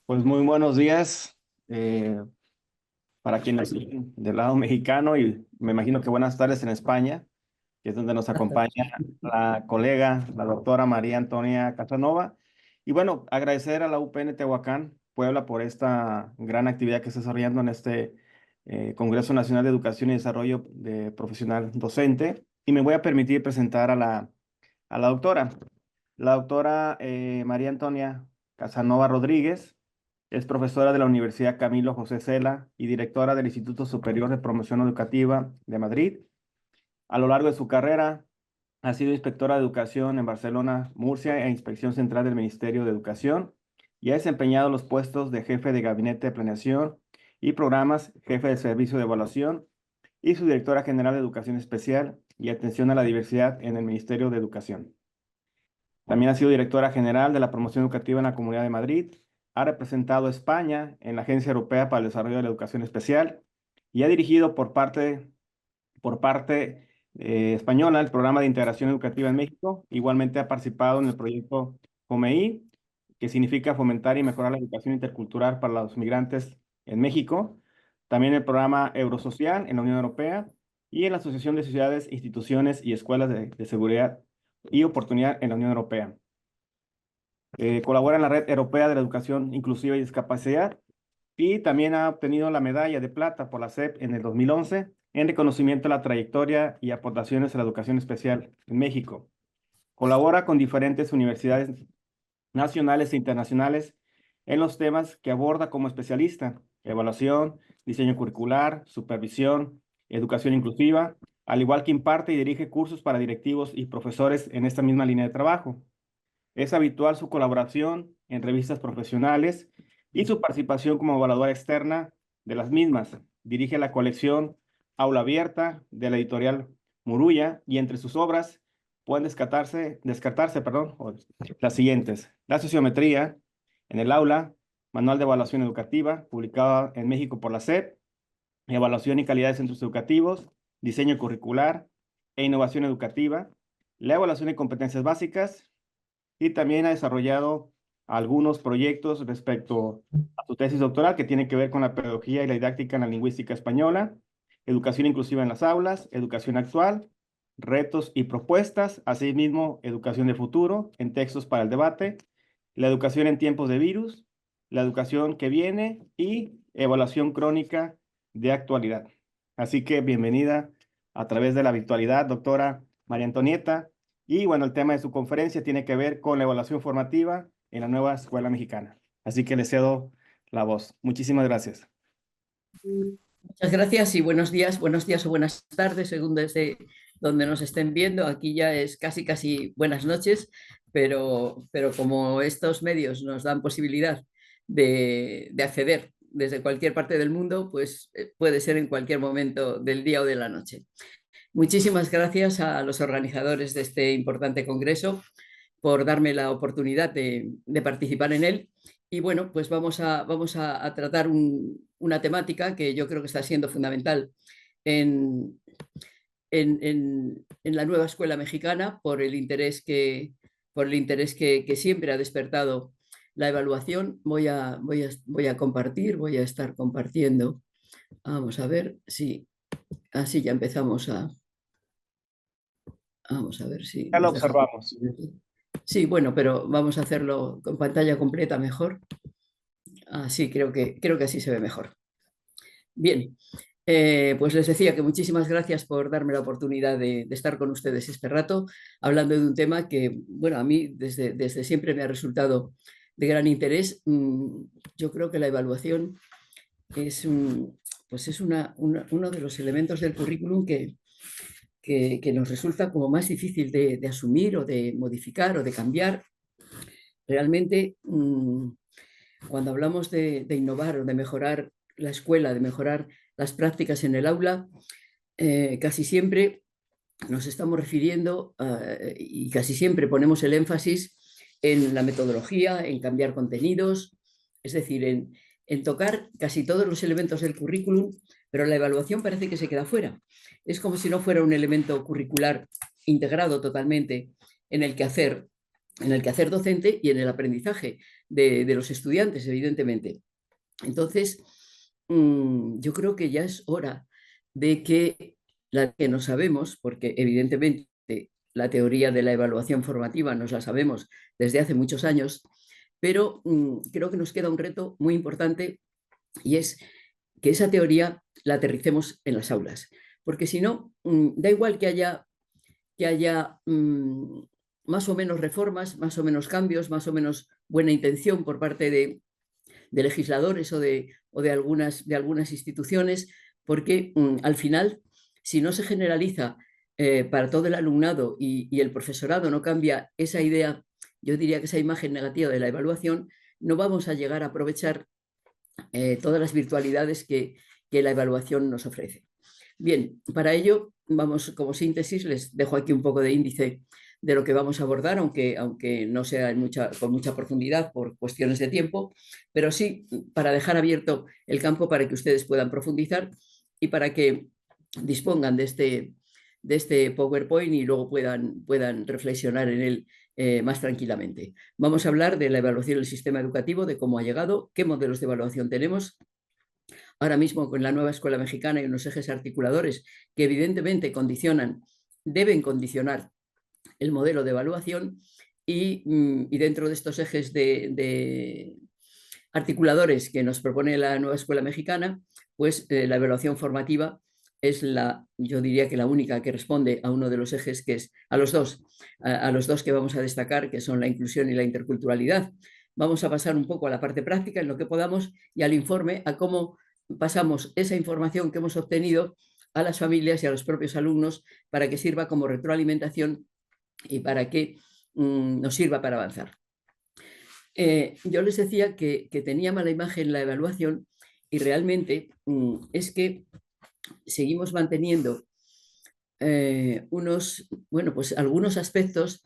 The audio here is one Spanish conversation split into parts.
Pues muy buenos días eh, para quienes siguen del lado mexicano y me imagino que buenas tardes en España, que es donde nos acompaña la colega, la doctora María Antonia Casanova. Y bueno, agradecer a la UPN Tehuacán, Puebla, por esta gran actividad que está desarrollando en este Congreso Nacional de Educación y Desarrollo de Profesional Docente. Y me voy a permitir presentar a la doctora. La doctora María Antonia Casanova Rodríguez es profesora de la Universidad Camilo José Cela y directora del Instituto Superior de Promoción Educativa de Madrid. A lo largo de su carrera, ha sido inspectora de educación en Barcelona, Murcia e inspección central del Ministerio de Educación y ha desempeñado los puestos de jefe de gabinete de planeación y programas, jefe de servicio de evaluación y su directora general de Educación Especial y Atención a la Diversidad en el Ministerio de Educación. También ha sido directora general de la promoción educativa en la Comunidad de Madrid. Ha representado a España en la Agencia Europea para el Desarrollo de la Educación Especial y ha dirigido por parte española el programa de integración educativa en México. Igualmente ha participado en el proyecto FOMEI, que significa fomentar y mejorar la educación intercultural para los migrantes en México. También el programa Eurosocial en la Unión Europea y en la Asociación de Sociedades, Instituciones y Escuelas de Seguridad y Oportunidad en la Unión Europea. Colabora en la Red Europea de la Educación Inclusiva y Discapacidad y también ha obtenido la medalla de plata por la SEP en el 2011 en reconocimiento a la trayectoria y aportaciones a la educación especial en México. Colabora con diferentes universidades nacionales e internacionales en los temas que aborda como especialista: evaluación, diseño curricular, supervisión, educación inclusiva, al igual que imparte y dirige cursos para directivos y profesores en esta misma línea de trabajo. Es habitual su colaboración en revistas profesionales y su participación como evaluadora externa de las mismas. Dirige la colección Aula Abierta de la editorial Muruya y entre sus obras pueden descartarse, las siguientes: La sociometría en el aula, Manual de Evaluación Educativa, publicado en México por la SEP, Evaluación y Calidad de Centros Educativos, Diseño Curricular e Innovación Educativa, la Evaluación de Competencias Básicas, y también ha desarrollado algunos proyectos respecto a su tesis doctoral que tiene que ver con la pedagogía y la didáctica en la lingüística española, educación inclusiva en las aulas, educación actual, retos y propuestas, asimismo educación de futuro en textos para el debate, la educación en tiempos de virus, la educación que viene y evaluación crónica de actualidad. Así que bienvenida a través de la virtualidad, doctora María Antonieta. Y bueno, el tema de su conferencia tiene que ver con la evaluación formativa en la nueva escuela mexicana. Así que le cedo la voz. Muchísimas gracias. Muchas gracias y buenos días o buenas tardes, según desde donde nos estén viendo. Aquí ya es casi buenas noches, pero como estos medios nos dan posibilidad de acceder desde cualquier parte del mundo, pues puede ser en cualquier momento del día o de la noche. Muchísimas gracias a los organizadores de este importante congreso por darme la oportunidad de participar en él. Y bueno, pues vamos a tratar una temática que yo creo que está siendo fundamental en, en la nueva escuela mexicana por el interés que siempre ha despertado la evaluación. Voy a compartir, voy a estar compartiendo. Vamos a ver si así ya empezamos a... Vamos a ver si Ya lo nos deja observamos. compartir. Sí, bueno, pero vamos a hacerlo con pantalla completa mejor. Así creo que así se ve mejor. Bien, pues les decía que muchísimas gracias por darme la oportunidad de estar con ustedes este rato, hablando de un tema que, bueno, a mí desde siempre me ha resultado de gran interés. Yo creo que la evaluación es, pues es uno de los elementos del currículum que nos resulta como más difícil de asumir o de modificar o de cambiar. Realmente, cuando hablamos de innovar o de mejorar la escuela, de mejorar las prácticas en el aula, casi siempre nos estamos refiriendo y casi siempre ponemos el énfasis en la metodología, en cambiar contenidos, es decir, en tocar casi todos los elementos del currículum, pero la evaluación parece que se queda fuera. Es como si no fuera un elemento curricular integrado totalmente en el quehacer en el quehacer docente y en el aprendizaje de los estudiantes, evidentemente. Entonces, yo creo que ya es hora de que la que no sabemos, porque evidentemente la teoría de la evaluación formativa nos la sabemos desde hace muchos años, pero creo que nos queda un reto muy importante y es que esa teoría la aterricemos en las aulas, porque si no, da igual que haya más o menos reformas, más o menos cambios, más o menos buena intención por parte de legisladores o de algunas instituciones, porque al final, si no se generaliza para todo el alumnado y el profesorado no cambia esa idea, yo diría que esa imagen negativa de la evaluación, no vamos a llegar a aprovechar todas las virtualidades que la evaluación nos ofrece. Bien, para ello, vamos, como síntesis, les dejo aquí un poco de índice de lo que vamos a abordar, aunque no sea con mucha profundidad por cuestiones de tiempo, pero sí para dejar abierto el campo para que ustedes puedan profundizar y para que dispongan de este PowerPoint y luego puedan reflexionar en él más tranquilamente. Vamos a hablar de la evaluación del sistema educativo, de cómo ha llegado, qué modelos de evaluación tenemos. Ahora mismo con la nueva escuela mexicana hay unos ejes articuladores que evidentemente deben condicionar el modelo de evaluación y dentro de estos ejes de articuladores que nos propone la nueva escuela mexicana, pues la evaluación formativa es yo diría que la única que responde a uno de los ejes que es a los dos que vamos a destacar, que son la inclusión y la interculturalidad. Vamos a pasar un poco a la parte práctica en lo que podamos y al informe, a cómo pasamos esa información que hemos obtenido a las familias y a los propios alumnos para que sirva como retroalimentación y para que nos sirva para avanzar. Yo les decía que tenía mala imagen la evaluación y realmente es que seguimos manteniendo pues algunos aspectos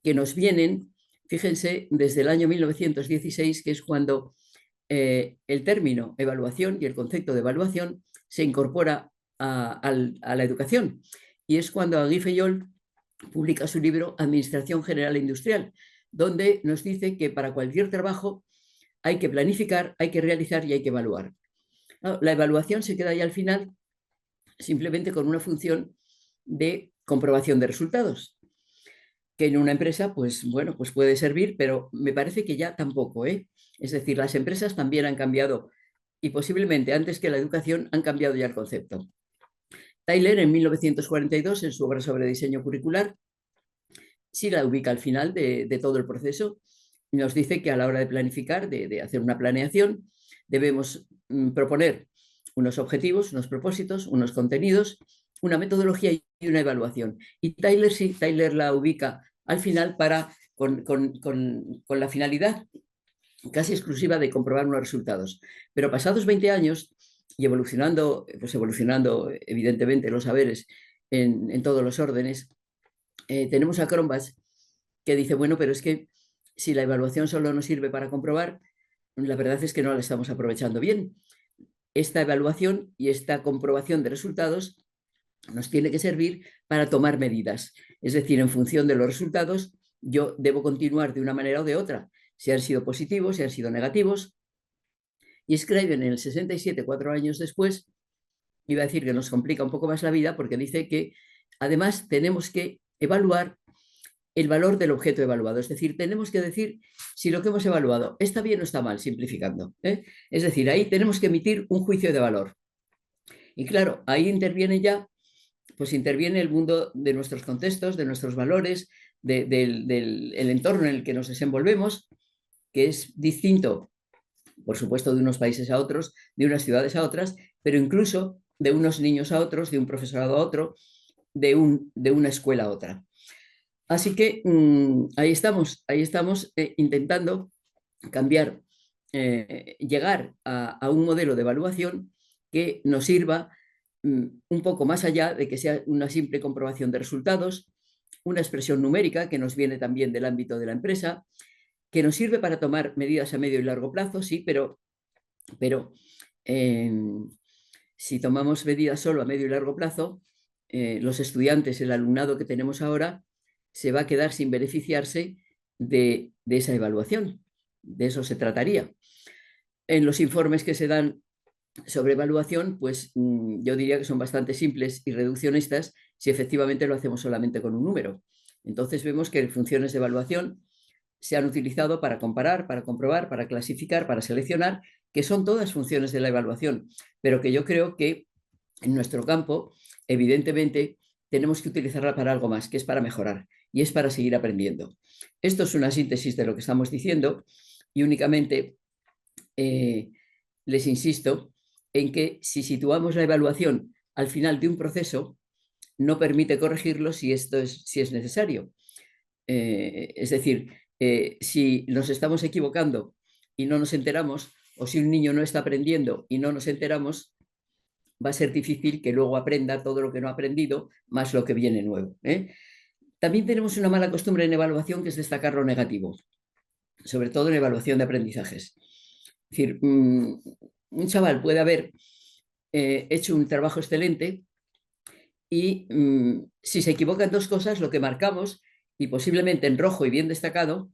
que nos vienen, fíjense, desde el año 1916, que es cuando el término evaluación y el concepto de evaluación se incorpora a la educación. Y es cuando Guy Fayol publica su libro Administración General e Industrial, donde nos dice que para cualquier trabajo hay que planificar, hay que realizar y hay que evaluar. La evaluación se queda ahí al final simplemente con una función de comprobación de resultados, que en una empresa, pues bueno, pues puede servir, pero me parece que ya tampoco, ¿eh? Es decir, las empresas también han cambiado y posiblemente antes que la educación han cambiado ya el concepto. Tyler, en 1942, en su obra sobre diseño curricular, sí la ubica al final de todo el proceso. Nos dice que a la hora de planificar, de hacer una planeación, debemos proponer unos objetivos, unos propósitos, unos contenidos, una metodología y una evaluación. Y Tyler la ubica al final con la finalidad casi exclusiva de comprobar unos resultados. Pero pasados 20 años y evolucionando evidentemente los saberes en todos los órdenes, tenemos a Cronbach que dice, bueno, pero es que si la evaluación solo nos sirve para comprobar, la verdad es que no la estamos aprovechando bien. Esta evaluación y esta comprobación de resultados nos tiene que servir para tomar medidas. Es decir, en función de los resultados, yo debo continuar de una manera o de otra, si han sido positivos, si han sido negativos. Y Scriven en el 67, 4 años después, iba a decir que nos complica un poco más la vida porque dice que además tenemos que evaluar el valor del objeto evaluado. Es decir, tenemos que decir si lo que hemos evaluado está bien o está mal, simplificando. Es decir, ahí tenemos que emitir un juicio de valor. Y claro, ahí interviene el mundo de nuestros contextos, de nuestros valores, del entorno en el que nos desenvolvemos, que es distinto, por supuesto, de unos países a otros, de unas ciudades a otras, pero incluso de unos niños a otros, de un profesorado a otro, de una escuela a otra. Así que ahí estamos intentando cambiar, llegar a un modelo de evaluación que nos sirva un poco más allá de que sea una simple comprobación de resultados, una expresión numérica que nos viene también del ámbito de la empresa, que nos sirve para tomar medidas a medio y largo plazo, sí, pero eh, si tomamos medidas solo a medio y largo plazo, los estudiantes, el alumnado que tenemos ahora, se va a quedar sin beneficiarse de esa evaluación. De eso se trataría. En los informes que se dan sobre evaluación, pues yo diría que son bastante simples y reduccionistas si efectivamente lo hacemos solamente con un número. Entonces vemos que funciones de evaluación se han utilizado para comparar, para comprobar, para clasificar, para seleccionar, que son todas funciones de la evaluación, pero que yo creo que en nuestro campo, evidentemente, tenemos que utilizarla para algo más, que es para mejorar y es para seguir aprendiendo. Esto es una síntesis de lo que estamos diciendo y únicamente les insisto en que si situamos la evaluación al final de un proceso, no permite corregirlo si si es necesario. Es decir, si nos estamos equivocando y no nos enteramos, o si un niño no está aprendiendo y no nos enteramos, va a ser difícil que luego aprenda todo lo que no ha aprendido, más lo que viene nuevo. También tenemos una mala costumbre en evaluación que es destacar lo negativo, sobre todo en evaluación de aprendizajes. Es decir, un chaval puede haber hecho un trabajo excelente y si se equivoca en dos cosas, lo que marcamos, y posiblemente en rojo y bien destacado,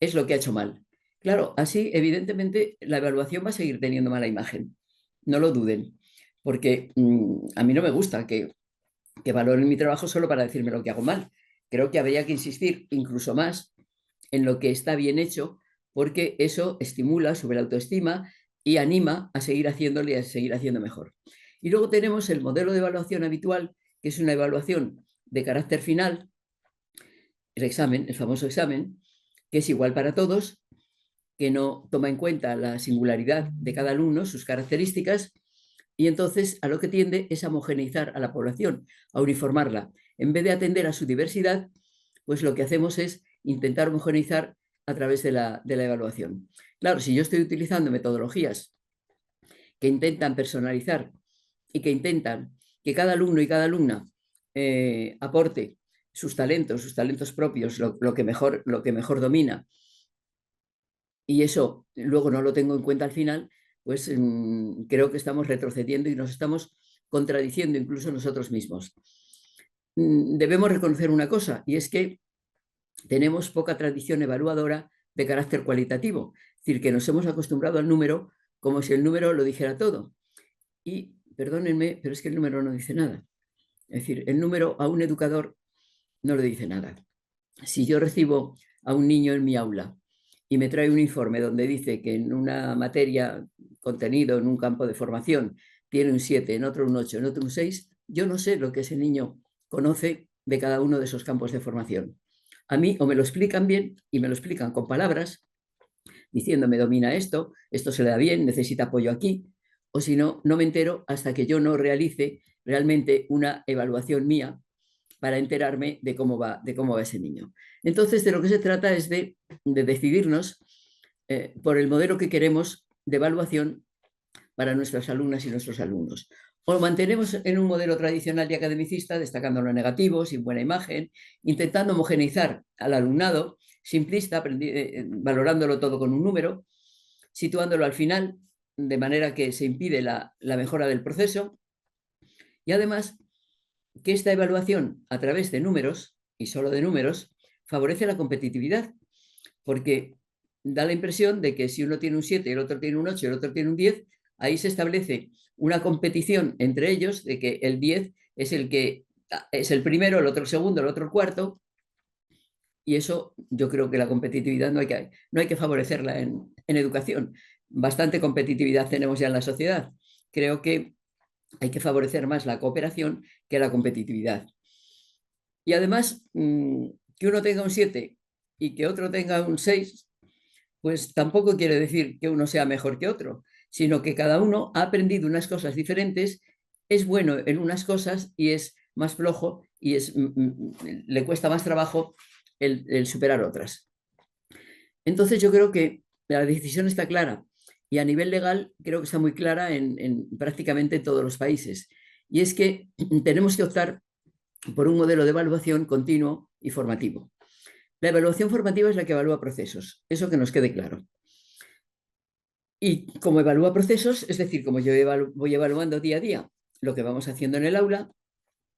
es lo que ha hecho mal. Claro, así evidentemente la evaluación va a seguir teniendo mala imagen. No lo duden, porque a mí no me gusta que valoren mi trabajo solo para decirme lo que hago mal. Creo que habría que insistir incluso más en lo que está bien hecho, porque eso estimula, sube la autoestima y anima a seguir haciéndolo y a seguir haciendo mejor. Y luego tenemos el modelo de evaluación habitual, que es una evaluación de carácter final, el examen, el famoso examen, que es igual para todos, que no toma en cuenta la singularidad de cada alumno, sus características, y entonces a lo que tiende es a homogeneizar a la población, a uniformarla. En vez de atender a su diversidad, pues lo que hacemos es intentar homogeneizar a través de la evaluación. Claro, si yo estoy utilizando metodologías que intentan personalizar y que intentan que cada alumno y cada alumna aporte sus talentos propios, lo que mejor domina, y eso luego no lo tengo en cuenta al final, pues creo que estamos retrocediendo y nos estamos contradiciendo incluso nosotros mismos. Debemos reconocer una cosa, y es que tenemos poca tradición evaluadora de carácter cualitativo, es decir, que nos hemos acostumbrado al número como si el número lo dijera todo. Y perdónenme, pero es que el número no dice nada. Es decir, el número a un educador no le dice nada. Si yo recibo a un niño en mi aula y me trae un informe donde dice que en una materia contenido en un campo de formación tiene un 7, en otro un 8, en otro un 6, yo no sé lo que ese niño conoce de cada uno de esos campos de formación. A mí o me lo explican bien y me lo explican con palabras, diciéndome domina esto, esto se le da bien, necesita apoyo aquí, o si no, no me entero hasta que yo no realice realmente una evaluación mía para enterarme de cómo va ese niño. Entonces, de lo que se trata es de decidirnos por el modelo que queremos de evaluación para nuestras alumnas y nuestros alumnos. O mantenemos en un modelo tradicional y academicista, destacando lo negativo, sin buena imagen, intentando homogeneizar al alumnado, simplista, valorándolo todo con un número, situándolo al final, de manera que se impide la mejora del proceso. Y además, que esta evaluación a través de números, y solo de números, favorece la competitividad, porque da la impresión de que si uno tiene un 7, el otro tiene un 8, el otro tiene un 10, ahí se establece una competición entre ellos de que el 10 es el que es el primero, el otro el segundo, el otro el cuarto, y eso yo creo que la competitividad no hay que favorecerla en educación. Bastante competitividad tenemos ya en la sociedad. Creo que hay que favorecer más la cooperación que la competitividad. Y además, que uno tenga un 7 y que otro tenga un 6, pues tampoco quiere decir que uno sea mejor que otro, sino que cada uno ha aprendido unas cosas diferentes, es bueno en unas cosas y es más flojo y le cuesta más trabajo el superar otras. Entonces yo creo que la decisión está clara y a nivel legal creo que está muy clara en prácticamente todos los países. Y es que tenemos que optar por un modelo de evaluación continuo y formativo. La evaluación formativa es la que evalúa procesos, eso que nos quede claro. Y como evalúa procesos, es decir, como yo voy evaluando día a día lo que vamos haciendo en el aula,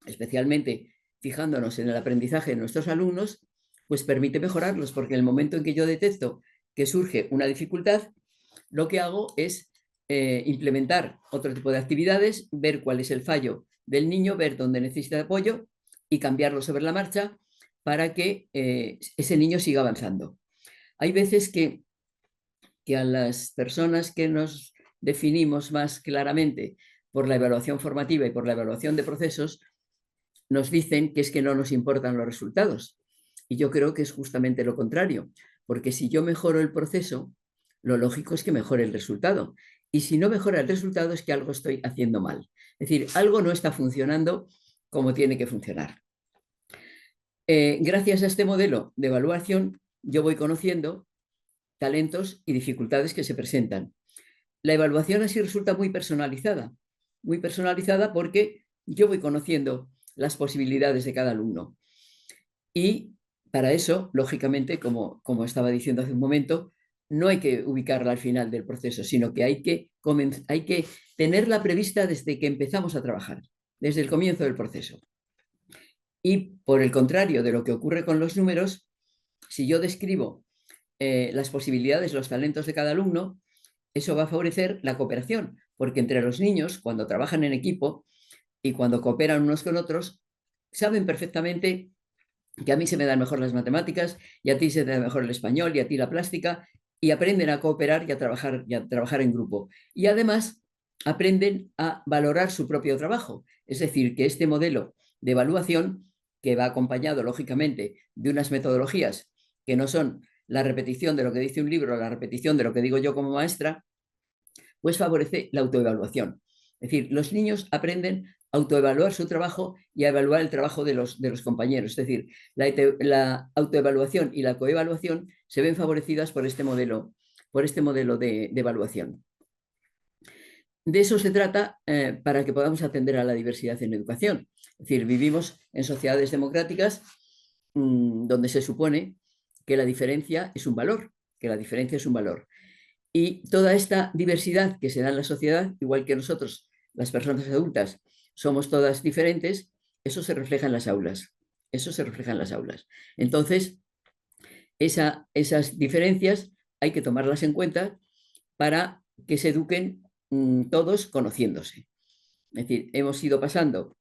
especialmente fijándonos en el aprendizaje de nuestros alumnos, pues permite mejorarlos, porque en el momento en que yo detecto que surge una dificultad, lo que hago es implementar otro tipo de actividades, ver cuál es el fallo del niño, ver dónde necesita apoyo y cambiarlo sobre la marcha para que ese niño siga avanzando. Hay veces que a las personas que nos definimos más claramente por la evaluación formativa y por la evaluación de procesos, nos dicen que es que no nos importan los resultados. Y yo creo que es justamente lo contrario, porque si yo mejoro el proceso, lo lógico es que mejore el resultado. Y si no mejora el resultado es que algo estoy haciendo mal. Es decir, algo no está funcionando como tiene que funcionar. Gracias a este modelo de evaluación, yo voy conociendo talentos y dificultades que se presentan. La evaluación así resulta muy personalizada porque yo voy conociendo las posibilidades de cada alumno. Y para eso, lógicamente, como estaba diciendo hace un momento, no hay que ubicarla al final del proceso, sino que hay que tenerla prevista desde que empezamos a trabajar, desde el comienzo del proceso. Y por el contrario de lo que ocurre con los números, si yo describo las posibilidades, los talentos de cada alumno, eso va a favorecer la cooperación, porque entre los niños, cuando trabajan en equipo y cuando cooperan unos con otros, saben perfectamente que a mí se me dan mejor las matemáticas y a ti se te da mejor el español y a ti la plástica, y aprenden a cooperar y a trabajar en grupo. Y además aprenden a valorar su propio trabajo. Es decir, que este modelo de evaluación, que va acompañado lógicamente de unas metodologías que no son la repetición de lo que dice un libro, la repetición de lo que digo yo como maestra, pues favorece la autoevaluación. Es decir, los niños aprenden a autoevaluar su trabajo y a evaluar el trabajo de los compañeros. Es decir, la autoevaluación y la coevaluación se ven favorecidas por este modelo de evaluación. De eso se trata para que podamos atender a la diversidad en educación. Es decir, vivimos en sociedades democráticas donde se supone que la diferencia es un valor, que la diferencia es un valor. Y toda esta diversidad que se da en la sociedad, igual que nosotros, las personas adultas, somos todas diferentes, eso se refleja en las aulas. Eso se refleja en las aulas. Entonces, esas diferencias hay que tomarlas en cuenta para que se eduquen todos conociéndose. Es decir, hemos ido pasando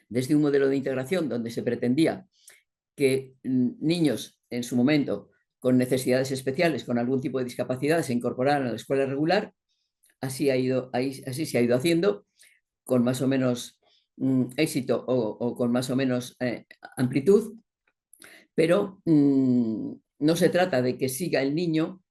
desde un modelo de integración donde se pretendía que niños en su momento con necesidades especiales, con algún tipo de discapacidad, se incorporaran a la escuela regular. Así se ha ido haciendo, con más o menos éxito o con más o menos amplitud, pero no se trata de que siga el niño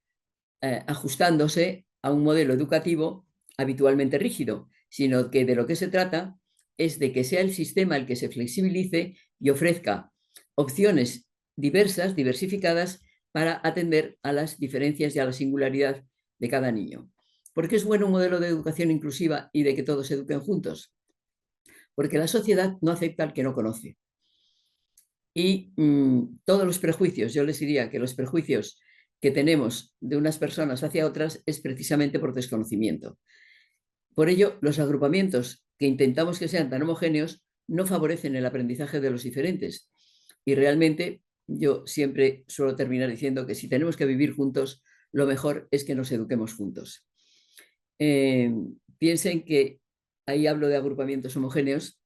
ajustándose a un modelo educativo habitualmente rígido, sino que de lo que se trata es de que sea el sistema el que se flexibilice y ofrezca opciones diversas, diversificadas, para atender a las diferencias y a la singularidad de cada niño. ¿Por qué es bueno un modelo de educación inclusiva y de que todos se eduquen juntos? Porque la sociedad no acepta al que no conoce. Y todos los prejuicios, yo les diría que los prejuicios que tenemos de unas personas hacia otras es precisamente por desconocimiento. Por ello, los agrupamientos que intentamos que sean tan homogéneos no favorecen el aprendizaje de los diferentes. Y realmente yo siempre suelo terminar diciendo que si tenemos que vivir juntos, lo mejor es que nos eduquemos juntos. Piensen que ahí hablo de agrupamientos homogéneos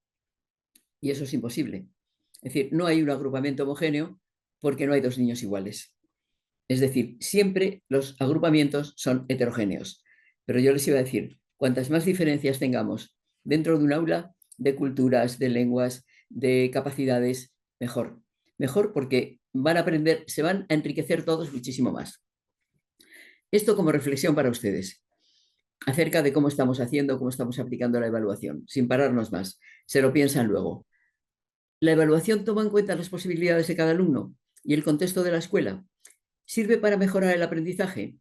y eso es imposible. Es decir, no hay un agrupamiento homogéneo porque no hay dos niños iguales. Es decir, siempre los agrupamientos son heterogéneos. Pero yo les iba a decir, cuantas más diferencias tengamos dentro de un aula, de culturas, de lenguas, de capacidades, mejor. Mejor porque van a aprender, se van a enriquecer todos muchísimo más. Esto como reflexión para ustedes, acerca de cómo estamos haciendo, cómo estamos aplicando la evaluación, sin pararnos más. Se lo piensan luego. La evaluación toma en cuenta las posibilidades de cada alumno y el contexto de la escuela. ¿Sirve para mejorar el aprendizaje?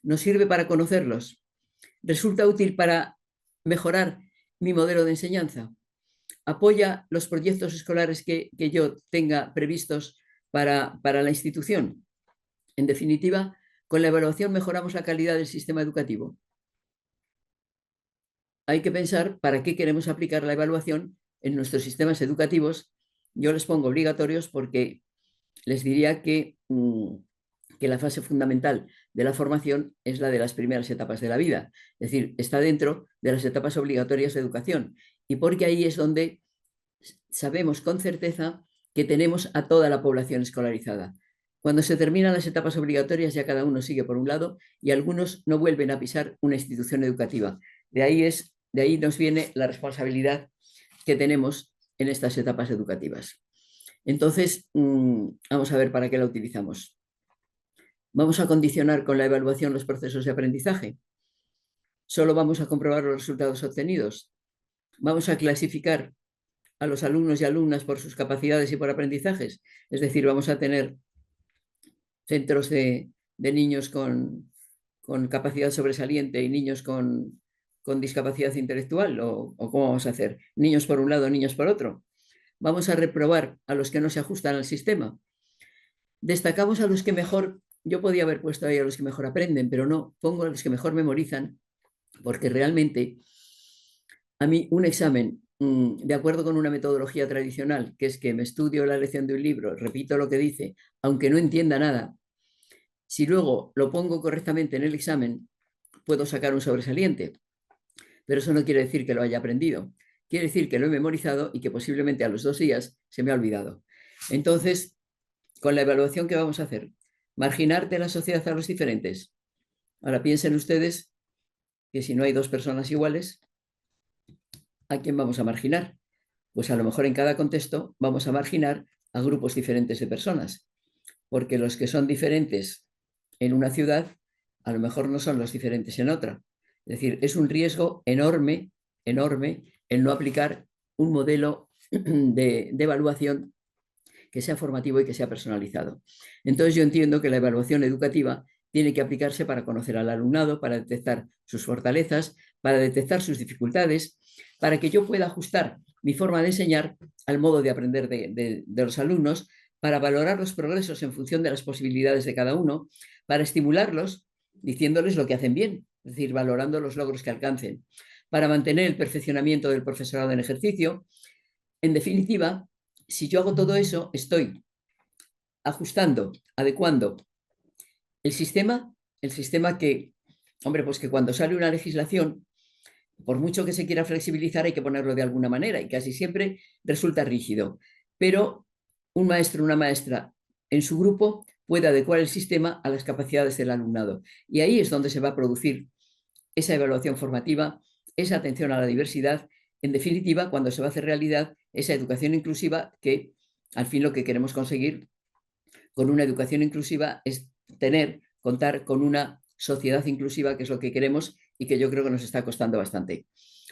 ¿Nos sirve para conocerlos? ¿Resulta útil para mejorar mi modelo de enseñanza? ¿Apoya los proyectos escolares que yo tenga previstos para la institución? En definitiva, con la evaluación mejoramos la calidad del sistema educativo. Hay que pensar para qué queremos aplicar la evaluación en nuestros sistemas educativos. Yo les pongo obligatorios porque les diría que la fase fundamental de la formación es la de las primeras etapas de la vida. Es decir, está dentro de las etapas obligatorias de educación. Y porque ahí es donde sabemos con certeza que tenemos a toda la población escolarizada. Cuando se terminan las etapas obligatorias ya cada uno sigue por un lado y algunos no vuelven a pisar una institución educativa. De ahí nos viene la responsabilidad que tenemos en estas etapas educativas. Entonces, vamos a ver para qué la utilizamos. Vamos a condicionar con la evaluación los procesos de aprendizaje. Solo vamos a comprobar los resultados obtenidos. Vamos a clasificar a los alumnos y alumnas por sus capacidades y por aprendizajes. Es decir, vamos a tener centros de niños con capacidad sobresaliente y niños con discapacidad intelectual, o cómo vamos a hacer, niños por un lado, niños por otro. Vamos a reprobar a los que no se ajustan al sistema. Destacamos a los que mejor, yo podía haber puesto ahí a los que mejor aprenden, pero no, pongo a los que mejor memorizan, porque realmente a mí un examen, de acuerdo con una metodología tradicional, que es que me estudio la lección de un libro, repito lo que dice, aunque no entienda nada, si luego lo pongo correctamente en el examen, puedo sacar un sobresaliente, pero eso no quiere decir que lo haya aprendido. Quiere decir que lo he memorizado y que posiblemente a los 2 días se me ha olvidado. Entonces, con la evaluación que vamos a hacer, marginar de la sociedad a los diferentes. Ahora piensen ustedes que si no hay dos personas iguales, ¿a quién vamos a marginar? Pues a lo mejor en cada contexto vamos a marginar a grupos diferentes de personas, porque los que son diferentes en una ciudad a lo mejor no son los diferentes en otra. Es decir, es un riesgo enorme, enorme el no aplicar un modelo de evaluación que sea formativo y que sea personalizado. Entonces yo entiendo que la evaluación educativa tiene que aplicarse para conocer al alumnado, para detectar sus fortalezas, para detectar sus dificultades, para que yo pueda ajustar mi forma de enseñar al modo de aprender de los alumnos, para valorar los progresos en función de las posibilidades de cada uno, para estimularlos diciéndoles lo que hacen bien, es decir, valorando los logros que alcancen, para mantener el perfeccionamiento del profesorado en ejercicio. En definitiva, si yo hago todo eso, estoy ajustando, adecuando el sistema que, hombre, pues que cuando sale una legislación, por mucho que se quiera flexibilizar, hay que ponerlo de alguna manera y casi siempre resulta rígido. Pero un maestro o una maestra en su grupo puede adecuar el sistema a las capacidades del alumnado. Y ahí es donde se va a producir esa evaluación formativa, esa atención a la diversidad, en definitiva, cuando se va a hacer realidad esa educación inclusiva que al fin lo que queremos conseguir con una educación inclusiva es contar con una sociedad inclusiva, que es lo que queremos y que yo creo que nos está costando bastante.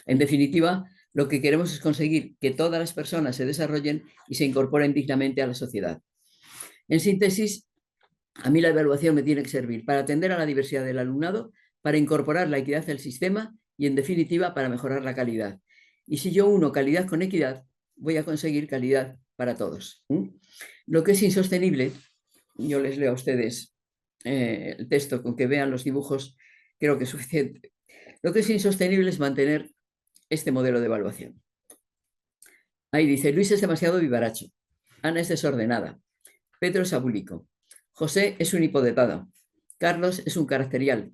En definitiva, lo que queremos es conseguir que todas las personas se desarrollen y se incorporen dignamente a la sociedad. En síntesis, a mí la evaluación me tiene que servir para atender a la diversidad del alumnado, para incorporar la equidad al sistema y, en definitiva, para mejorar la calidad. Y si yo uno calidad con equidad, voy a conseguir calidad para todos. Lo que es insostenible, yo les leo a ustedes el texto, con que vean los dibujos, creo que es suficiente. Lo que es insostenible es mantener este modelo de evaluación. Ahí dice, Luis es demasiado vivaracho, Ana es desordenada, Pedro es abúlico, José es un hipodetado, Carlos es un caracterial,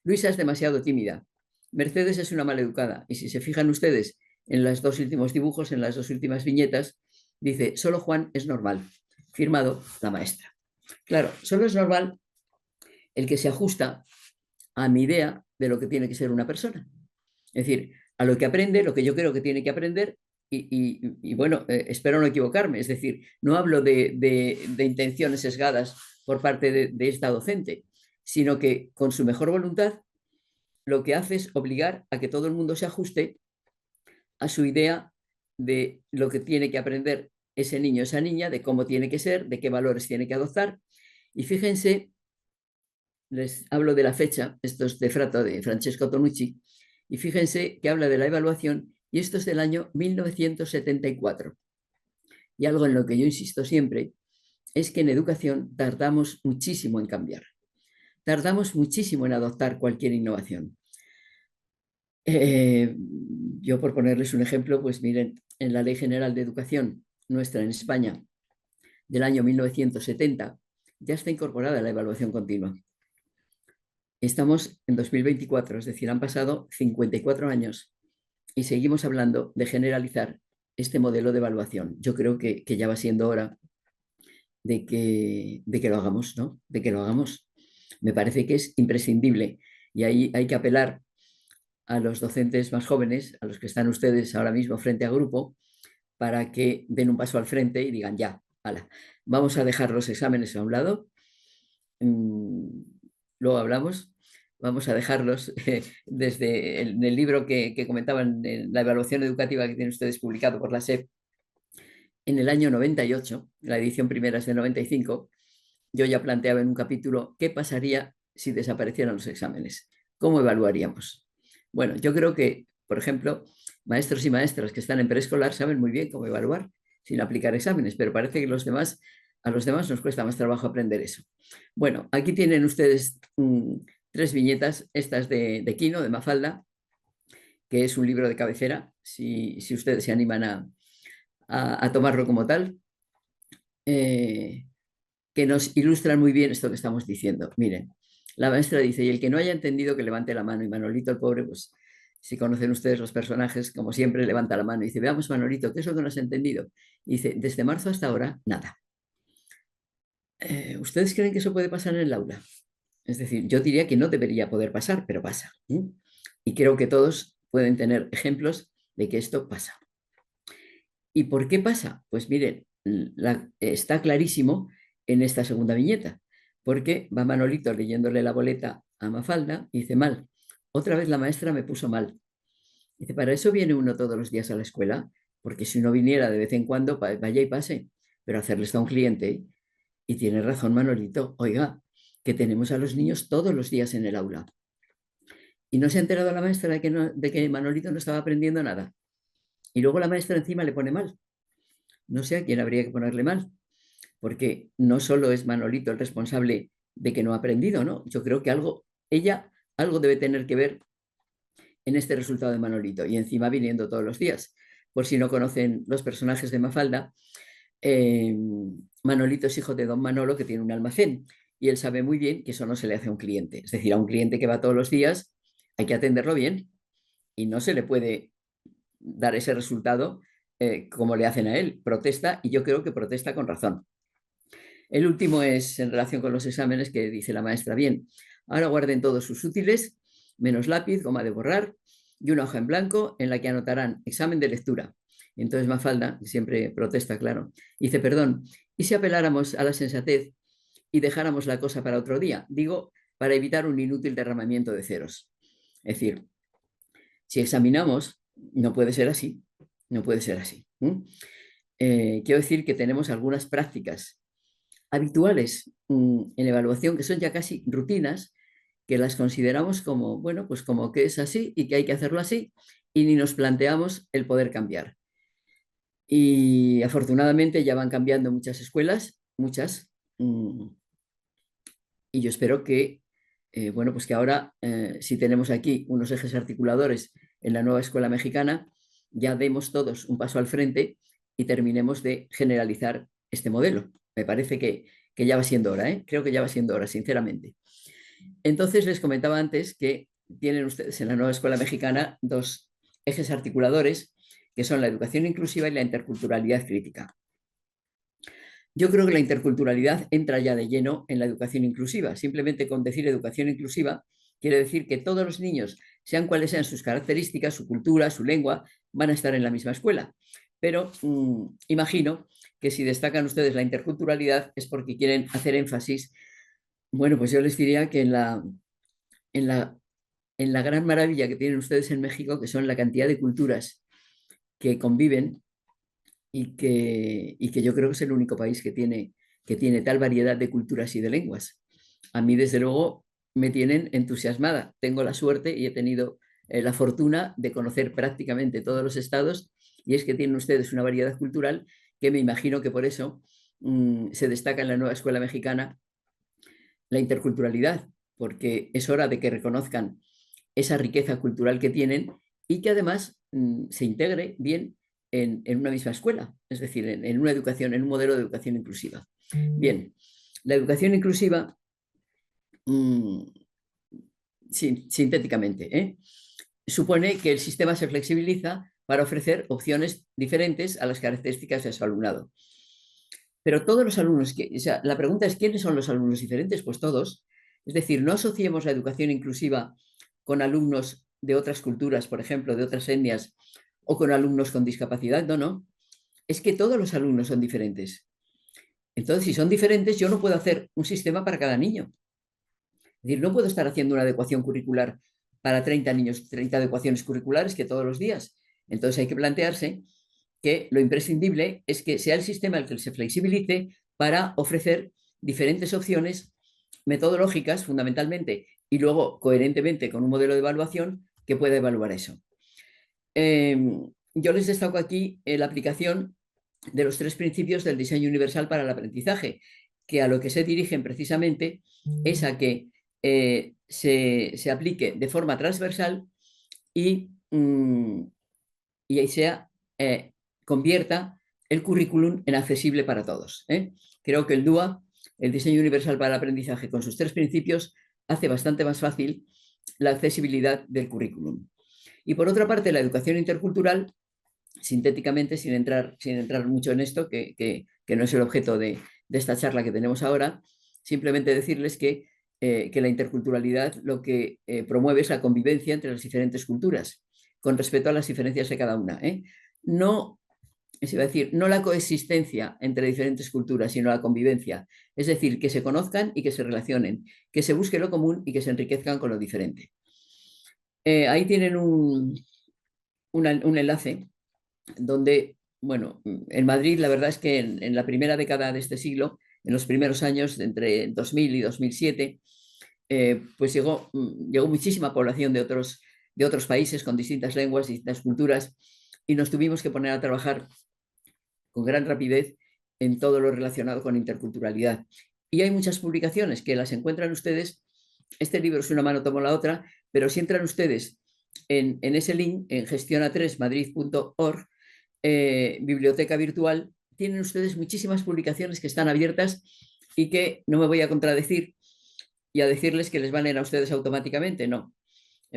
Luisa es demasiado tímida, Mercedes es una maleducada. Y si se fijan ustedes en los dos últimos dibujos, en las dos últimas viñetas, dice, solo Juan es normal, firmado la maestra. Claro, solo es normal el que se ajusta a mi idea de lo que tiene que ser una persona. Es decir, a lo que aprende, lo que yo creo que tiene que aprender, y bueno, espero no equivocarme, es decir, no hablo de intenciones sesgadas por parte de esta docente, sino que con su mejor voluntad lo que hace es obligar a que todo el mundo se ajuste a su idea de lo que tiene que aprender ese niño, esa niña, de cómo tiene que ser, de qué valores tiene que adoptar. Y fíjense, les hablo de la fecha, esto es de Frato, de Francesco Tonucci, y fíjense que habla de la evaluación, y esto es del año 1974. Y algo en lo que yo insisto siempre es que en educación tardamos muchísimo en cambiar, tardamos muchísimo en adoptar cualquier innovación. Eh, yo, por ponerles un ejemplo, pues miren, en la Ley General de Educación nuestra en España del año 1970, ya está incorporada la evaluación continua. Estamos en 2024, es decir, han pasado 54 años y seguimos hablando de generalizar este modelo de evaluación. Yo creo que ya va siendo hora de que lo hagamos, ¿no? De que lo hagamos. Me parece que es imprescindible y ahí hay que apelar a los docentes más jóvenes, a los que están ustedes ahora mismo frente a grupo, para que den un paso al frente y digan, ya, ala, vamos a dejar los exámenes a un lado, luego hablamos, vamos a dejarlos desde el libro que comentaban, la evaluación educativa que tienen ustedes publicado por la SEP, en el año 98, la edición primera es del 95, yo ya planteaba en un capítulo qué pasaría si desaparecieran los exámenes, cómo evaluaríamos. Bueno, yo creo que, por ejemplo, maestros y maestras que están en preescolar saben muy bien cómo evaluar sin aplicar exámenes, pero parece que a los demás nos cuesta más trabajo aprender eso. Bueno, aquí tienen ustedes tres viñetas, estas de Quino, de Mafalda, que es un libro de cabecera, si ustedes se animan a tomarlo como tal, que nos ilustran muy bien esto que estamos diciendo. Miren, la maestra dice, y el que no haya entendido que levante la mano, y Manolito, el pobre, pues si conocen ustedes los personajes, como siempre, levanta la mano y dice, veamos Manolito, ¿qué es lo que no has entendido? Y dice, desde marzo hasta ahora, nada. ¿Ustedes creen que eso puede pasar en el aula? Es decir, yo diría que no debería poder pasar, pero pasa. Y creo que todos pueden tener ejemplos de que esto pasa. ¿Y por qué pasa? Pues miren, está clarísimo en esta segunda viñeta, porque va Manolito leyéndole la boleta a Mafalda y dice, mal, otra vez la maestra me puso mal. Dice, para eso viene uno todos los días a la escuela, porque si uno viniera de vez en cuando, vaya y pase, pero hacerle esto a un cliente, y tiene razón Manolito, oiga, que tenemos a los niños todos los días en el aula. Y no se ha enterado la maestra de que Manolito no estaba aprendiendo nada. Y luego la maestra encima le pone mal. No sé a quién habría que ponerle mal, porque no solo es Manolito el responsable de que no ha aprendido, ¿no? Yo creo que ella algo debe tener que ver en este resultado de Manolito y encima viniendo todos los días. Por si no conocen los personajes de Mafalda, eh, Manolito es hijo de don Manolo que tiene un almacén y él sabe muy bien que eso no se le hace a un cliente. Es decir, a un cliente que va todos los días hay que atenderlo bien y no se le puede dar ese resultado como le hacen a él. Protesta y yo creo que protesta con razón. El último es en relación con los exámenes que dice la maestra, bien, ahora guarden todos sus útiles, menos lápiz, goma de borrar y una hoja en blanco en la que anotarán examen de lectura. Y entonces Mafalda, siempre protesta, claro, dice, perdón, ¿y si apeláramos a la sensatez y dejáramos la cosa para otro día? Digo, para evitar un inútil derramamiento de ceros. Es decir, si examinamos, no puede ser así, no puede ser así. Quiero decir que tenemos algunas prácticas habituales en evaluación que son ya casi rutinas, que las consideramos como, bueno, pues como que es así y que hay que hacerlo así y ni nos planteamos el poder cambiar. Y afortunadamente ya van cambiando muchas escuelas, muchas, y yo espero que, bueno, pues que ahora, si tenemos aquí unos ejes articuladores en la nueva escuela mexicana, ya demos todos un paso al frente y terminemos de generalizar este modelo. Me parece que ya va siendo hora, ¿eh? Creo que ya va siendo hora, sinceramente. Entonces les comentaba antes que tienen ustedes en la nueva escuela mexicana dos ejes articuladores, que son la educación inclusiva y la interculturalidad crítica. Yo creo que la interculturalidad entra ya de lleno en la educación inclusiva. Simplemente con decir educación inclusiva quiere decir que todos los niños, sean cuales sean sus características, su cultura, su lengua, van a estar en la misma escuela. Pero imagino que si destacan ustedes la interculturalidad es porque quieren hacer énfasis. Bueno, pues yo les diría que en la, en la gran maravilla que tienen ustedes en México, que son la cantidad de culturas que conviven y que yo creo que es el único país que tiene tal variedad de culturas y de lenguas. A mí, desde luego, me tienen entusiasmada. Tengo la suerte y he tenido la fortuna de conocer prácticamente todos los estados y es que tienen ustedes una variedad cultural que me imagino que por eso se destaca en la nueva escuela mexicana la interculturalidad, porque es hora de que reconozcan esa riqueza cultural que tienen y que además se integre bien en una misma escuela, es decir, en una educación, en un modelo de educación inclusiva. Bien, la educación inclusiva, mm, sintéticamente, supone que el sistema se flexibiliza para ofrecer opciones diferentes a las características de su alumnado. Pero todos los alumnos, o sea, la pregunta es, ¿quiénes son los alumnos diferentes? Pues todos. Es decir, no asociemos la educación inclusiva con alumnos de otras culturas, por ejemplo, de otras etnias, o con alumnos con discapacidad. No, no. Es que todos los alumnos son diferentes. Entonces, si son diferentes, yo no puedo hacer un sistema para cada niño. Es decir, no puedo estar haciendo una adecuación curricular para 30 niños, 30 adecuaciones curriculares que todos los días. Entonces hay que plantearse que lo imprescindible es que sea el sistema el que se flexibilice para ofrecer diferentes opciones metodológicas fundamentalmente y luego coherentemente con un modelo de evaluación que pueda evaluar eso. Yo les destaco aquí la aplicación de los 3 principios del diseño universal para el aprendizaje, que a lo que se dirigen precisamente es a que se aplique de forma transversal y, y sea, convierta el currículum en accesible para todos. Creo que el DUA, el diseño universal para el aprendizaje, con sus 3 principios, hace bastante más fácil la accesibilidad del currículum. Y por otra parte, la educación intercultural, sintéticamente, sin entrar mucho en esto, que no es el objeto de esta charla que tenemos ahora, simplemente decirles que la interculturalidad lo que promueve es la convivencia entre las diferentes culturas, con respeto a las diferencias de cada una. No, se iba a decir, no la coexistencia entre diferentes culturas, sino la convivencia. Es decir, que se conozcan y que se relacionen, que se busque lo común y que se enriquezcan con lo diferente. Ahí tienen un enlace donde, bueno, en Madrid la verdad es que en la primera década de este siglo, en los primeros años, entre 2000 y 2007, pues llegó muchísima población de otros países con distintas lenguas, distintas culturas, y nos tuvimos que poner a trabajar con gran rapidez en todo lo relacionado con interculturalidad. Y hay muchas publicaciones que las encuentran ustedes. Este libro es una mano, tomo la otra, pero si entran ustedes en ese link, en gestiona3madrid.org, biblioteca virtual, tienen ustedes muchísimas publicaciones que están abiertas y que no me voy a contradecir y a decirles que les van a ir a ustedes automáticamente, no,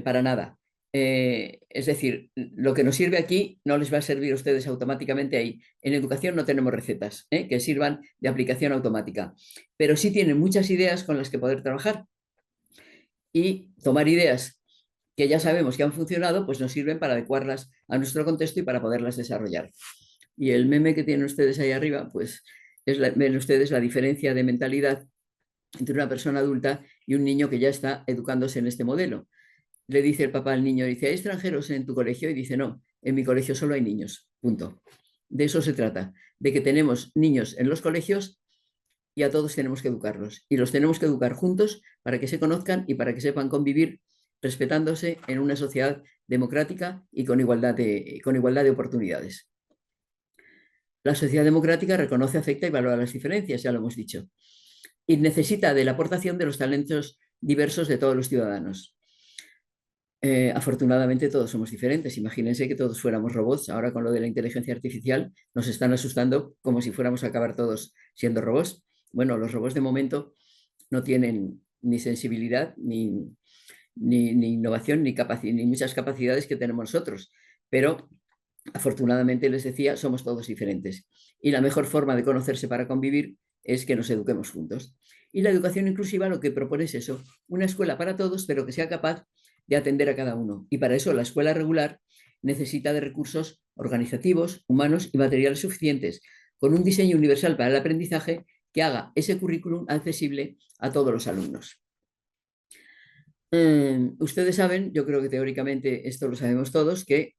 para nada. Es decir, lo que nos sirve aquí no les va a servir a ustedes automáticamente ahí. En educación no tenemos recetas que sirvan de aplicación automática, pero sí tienen muchas ideas con las que poder trabajar y tomar ideas que ya sabemos que han funcionado, pues nos sirven para adecuarlas a nuestro contexto y para poderlas desarrollar. Y el meme que tienen ustedes ahí arriba, pues ven ustedes la diferencia de mentalidad entre una persona adulta y un niño que ya está educándose en este modelo. Le dice el papá al niño, dice, ¿hay extranjeros en tu colegio? Y dice, no, en mi colegio solo hay niños, punto. De eso se trata, de que tenemos niños en los colegios y a todos tenemos que educarlos. Y los tenemos que educar juntos para que se conozcan y para que sepan convivir respetándose en una sociedad democrática y con igualdad de oportunidades. La sociedad democrática reconoce, acepta y valora las diferencias, ya lo hemos dicho, y necesita de la aportación de los talentos diversos de todos los ciudadanos. Afortunadamente todos somos diferentes. Imagínense que todos fuéramos robots. Ahora con lo de la inteligencia artificial nos están asustando como si fuéramos a acabar todos siendo robots. Bueno, los robots de momento no tienen ni sensibilidad, ni innovación, ni muchas capacidades que tenemos nosotros. Pero afortunadamente, les decía, somos todos diferentes. Y la mejor forma de conocerse para convivir es que nos eduquemos juntos. Y la educación inclusiva lo que propone es eso, una escuela para todos, pero que sea capaz de atender a cada uno. Y para eso la escuela regular necesita de recursos organizativos, humanos y materiales suficientes, con un diseño universal para el aprendizaje que haga ese currículum accesible a todos los alumnos. Ustedes saben, yo creo que teóricamente esto lo sabemos todos, que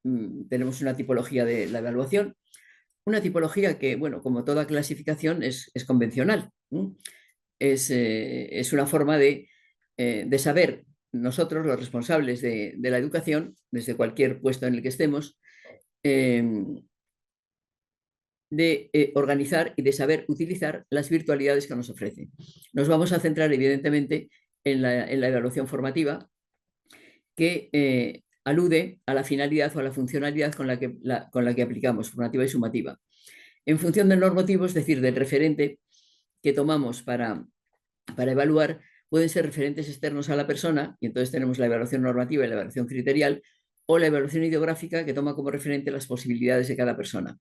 tenemos una tipología de la evaluación, una tipología que, bueno, como toda clasificación es convencional. Es una forma de saber nosotros, los responsables de la educación, desde cualquier puesto en el que estemos, de organizar y de saber utilizar las virtualidades que nos ofrece. Nos vamos a centrar, evidentemente, en la evaluación formativa, que alude a la finalidad o a la funcionalidad con la que aplicamos, formativa y sumativa. En función del normativo, es decir, del referente que tomamos para evaluar, pueden ser referentes externos a la persona, y entonces tenemos la evaluación normativa y la evaluación criterial, o la evaluación ideográfica, que toma como referente las posibilidades de cada persona.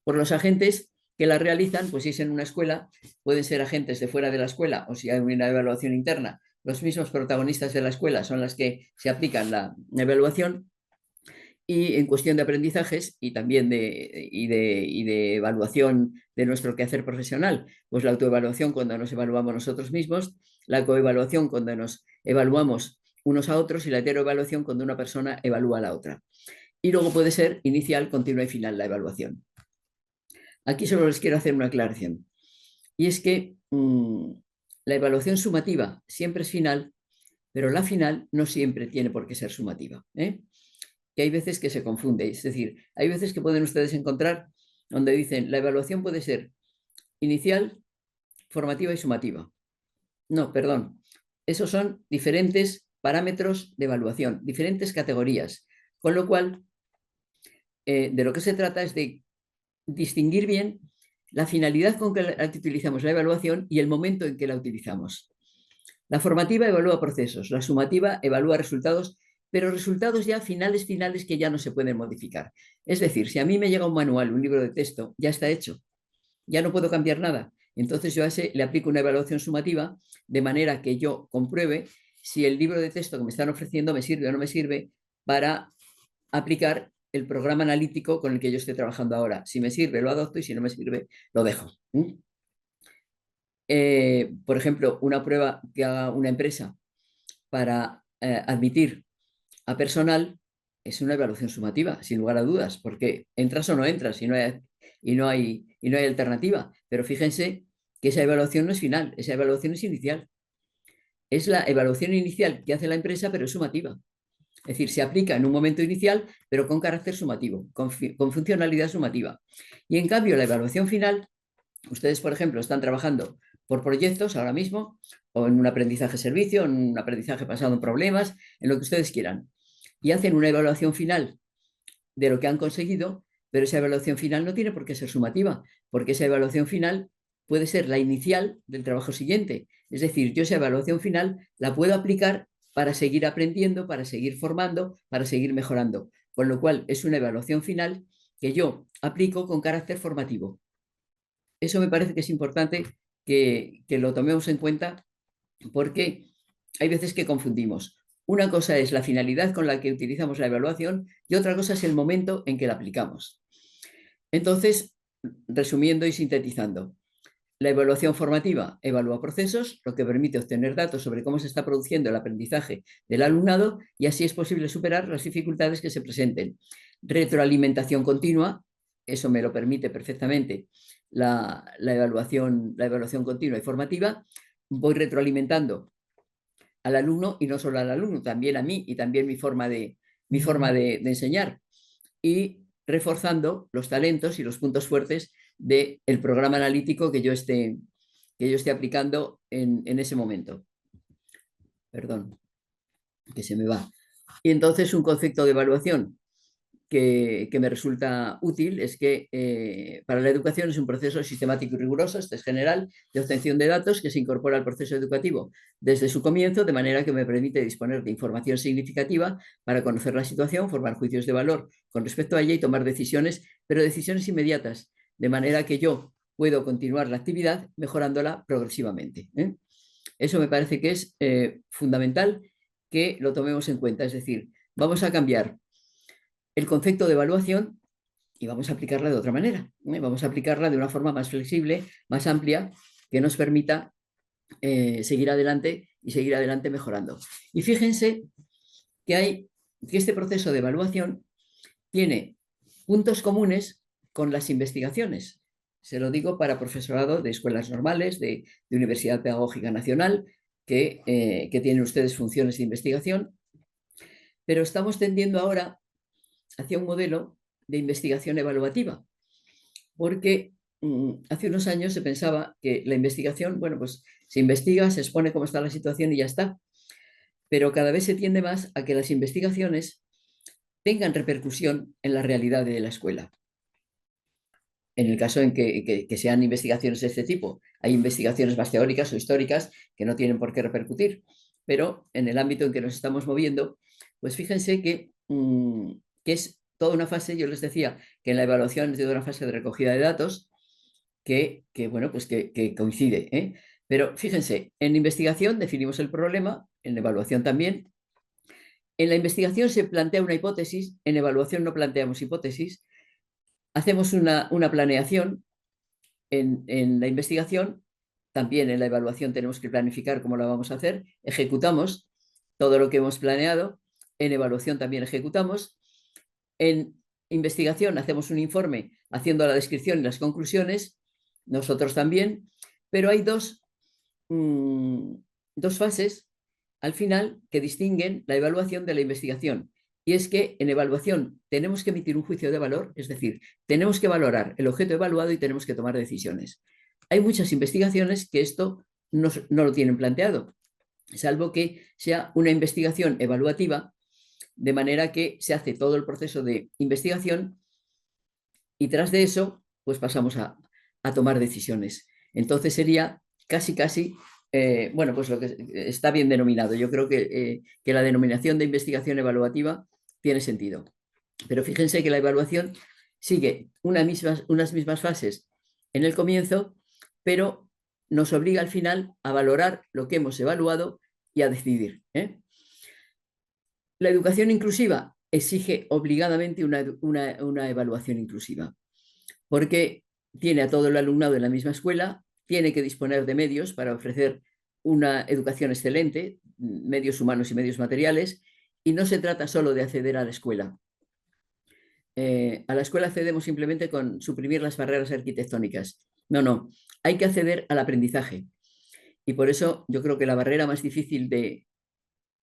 Por los agentes que la realizan, pues si es en una escuela, pueden ser agentes de fuera de la escuela, o si hay una evaluación interna, los mismos protagonistas de la escuela son las que se aplican la evaluación. Y en cuestión de aprendizajes y también de evaluación de nuestro quehacer profesional, pues la autoevaluación cuando nos evaluamos nosotros mismos, la coevaluación cuando nos evaluamos unos a otros y la heteroevaluación cuando una persona evalúa a la otra. Y luego puede ser inicial, continua y final la evaluación. Aquí solo les quiero hacer una aclaración. Y es que la evaluación sumativa siempre es final, pero la final no siempre tiene por qué ser sumativa. Que hay veces que se confunde. Es decir, hay veces que pueden ustedes encontrar donde dicen la evaluación puede ser inicial, formativa y sumativa. No, perdón. Esos son diferentes parámetros de evaluación, diferentes categorías. Con lo cual, de lo que se trata es de distinguir bien la finalidad con la que utilizamos la evaluación y el momento en que la utilizamos. La formativa evalúa procesos, la sumativa evalúa resultados, pero resultados ya finales que ya no se pueden modificar. Es decir, si a mí me llega un manual, un libro de texto, ya está hecho, ya no puedo cambiar nada. Entonces yo a ese le aplico una evaluación sumativa de manera que yo compruebe si el libro de texto que me están ofreciendo me sirve o no me sirve para aplicar el programa analítico con el que yo estoy trabajando ahora. Si me sirve, lo adopto y si no me sirve, lo dejo. Por ejemplo, una prueba que haga una empresa para admitir a personal es una evaluación sumativa, sin lugar a dudas, porque entras o no entras y no hay alternativa. Pero fíjense que esa evaluación no es final, esa evaluación es inicial. Es la evaluación inicial que hace la empresa, pero es sumativa. Es decir, se aplica en un momento inicial, pero con carácter sumativo, con funcionalidad sumativa. Y en cambio, la evaluación final, ustedes, por ejemplo, están trabajando por proyectos ahora mismo, o en un aprendizaje servicio, en un aprendizaje basado en problemas, en lo que ustedes quieran, y hacen una evaluación final de lo que han conseguido, pero esa evaluación final no tiene por qué ser sumativa, porque esa evaluación final puede ser la inicial del trabajo siguiente. Es decir, yo esa evaluación final la puedo aplicar para seguir aprendiendo, para seguir formando, para seguir mejorando. Con lo cual, es una evaluación final que yo aplico con carácter formativo. Eso me parece que es importante que lo tomemos en cuenta porque hay veces que confundimos. Una cosa es la finalidad con la que utilizamos la evaluación y otra cosa es el momento en que la aplicamos. Entonces, resumiendo y sintetizando, la evaluación formativa evalúa procesos, lo que permite obtener datos sobre cómo se está produciendo el aprendizaje del alumnado y así es posible superar las dificultades que se presenten. Retroalimentación continua, eso me lo permite perfectamente la evaluación continua y formativa. Voy retroalimentando al alumno y no solo al alumno, también a mí y también mi forma de enseñar. Y reforzando los talentos y los puntos fuertes del programa analítico que yo esté aplicando en ese momento. Perdón, que se me va. Y entonces un concepto de evaluación que me resulta útil es que para la educación es un proceso sistemático y riguroso, este es general, de obtención de datos que se incorpora al proceso educativo desde su comienzo, de manera que me permite disponer de información significativa para conocer la situación, formar juicios de valor con respecto a ella y tomar decisiones, pero decisiones inmediatas, de manera que yo puedo continuar la actividad mejorándola progresivamente. Eso me parece que es fundamental que lo tomemos en cuenta, es decir, vamos a cambiar el concepto de evaluación y vamos a aplicarla de otra manera. Vamos a aplicarla de una forma más flexible, más amplia, que nos permita seguir adelante y seguir adelante mejorando. Y fíjense que este proceso de evaluación tiene puntos comunes con las investigaciones. Se lo digo para profesorado de escuelas normales, de Universidad Pedagógica Nacional, que tienen ustedes funciones de investigación, pero estamos tendiendo ahora hacia un modelo de investigación evaluativa, porque hace unos años se pensaba que la investigación, bueno, pues se investiga, se expone cómo está la situación y ya está, pero cada vez se tiende más a que las investigaciones tengan repercusión en la realidad de la escuela. En el caso en que sean investigaciones de este tipo, hay investigaciones más teóricas o históricas que no tienen por qué repercutir, pero en el ámbito en que nos estamos moviendo, pues fíjense que es toda una fase. Yo les decía que en la evaluación es toda una fase de recogida de datos bueno, pues que coincide, ¿eh? Pero fíjense, en investigación definimos el problema, en evaluación también. En la investigación se plantea una hipótesis, en evaluación no planteamos hipótesis. Hacemos una planeación en la investigación, también en la evaluación tenemos que planificar cómo la vamos a hacer, ejecutamos todo lo que hemos planeado, en evaluación también ejecutamos, en investigación hacemos un informe haciendo la descripción y las conclusiones, nosotros también, pero hay dos fases al final que distinguen la evaluación de la investigación. Y es que en evaluación tenemos que emitir un juicio de valor, es decir, tenemos que valorar el objeto evaluado y tenemos que tomar decisiones. Hay muchas investigaciones que esto no lo tienen planteado, salvo que sea una investigación evaluativa, de manera que se hace todo el proceso de investigación y tras de eso, pues pasamos a tomar decisiones. Entonces sería casi, bueno, pues lo que está bien denominado. Yo creo que la denominación de investigación evaluativa tiene sentido. Pero fíjense que la evaluación sigue unas mismas fases en el comienzo, pero nos obliga al final a valorar lo que hemos evaluado y a decidir, ¿eh? La educación inclusiva exige obligadamente una evaluación inclusiva, porque tiene a todo el alumnado en la misma escuela, tiene que disponer de medios para ofrecer una educación excelente, medios humanos y medios materiales, y no se trata solo de acceder a la escuela. A la escuela accedemos simplemente con suprimir las barreras arquitectónicas. No, hay que acceder al aprendizaje. Y por eso yo creo que la barrera más difícil de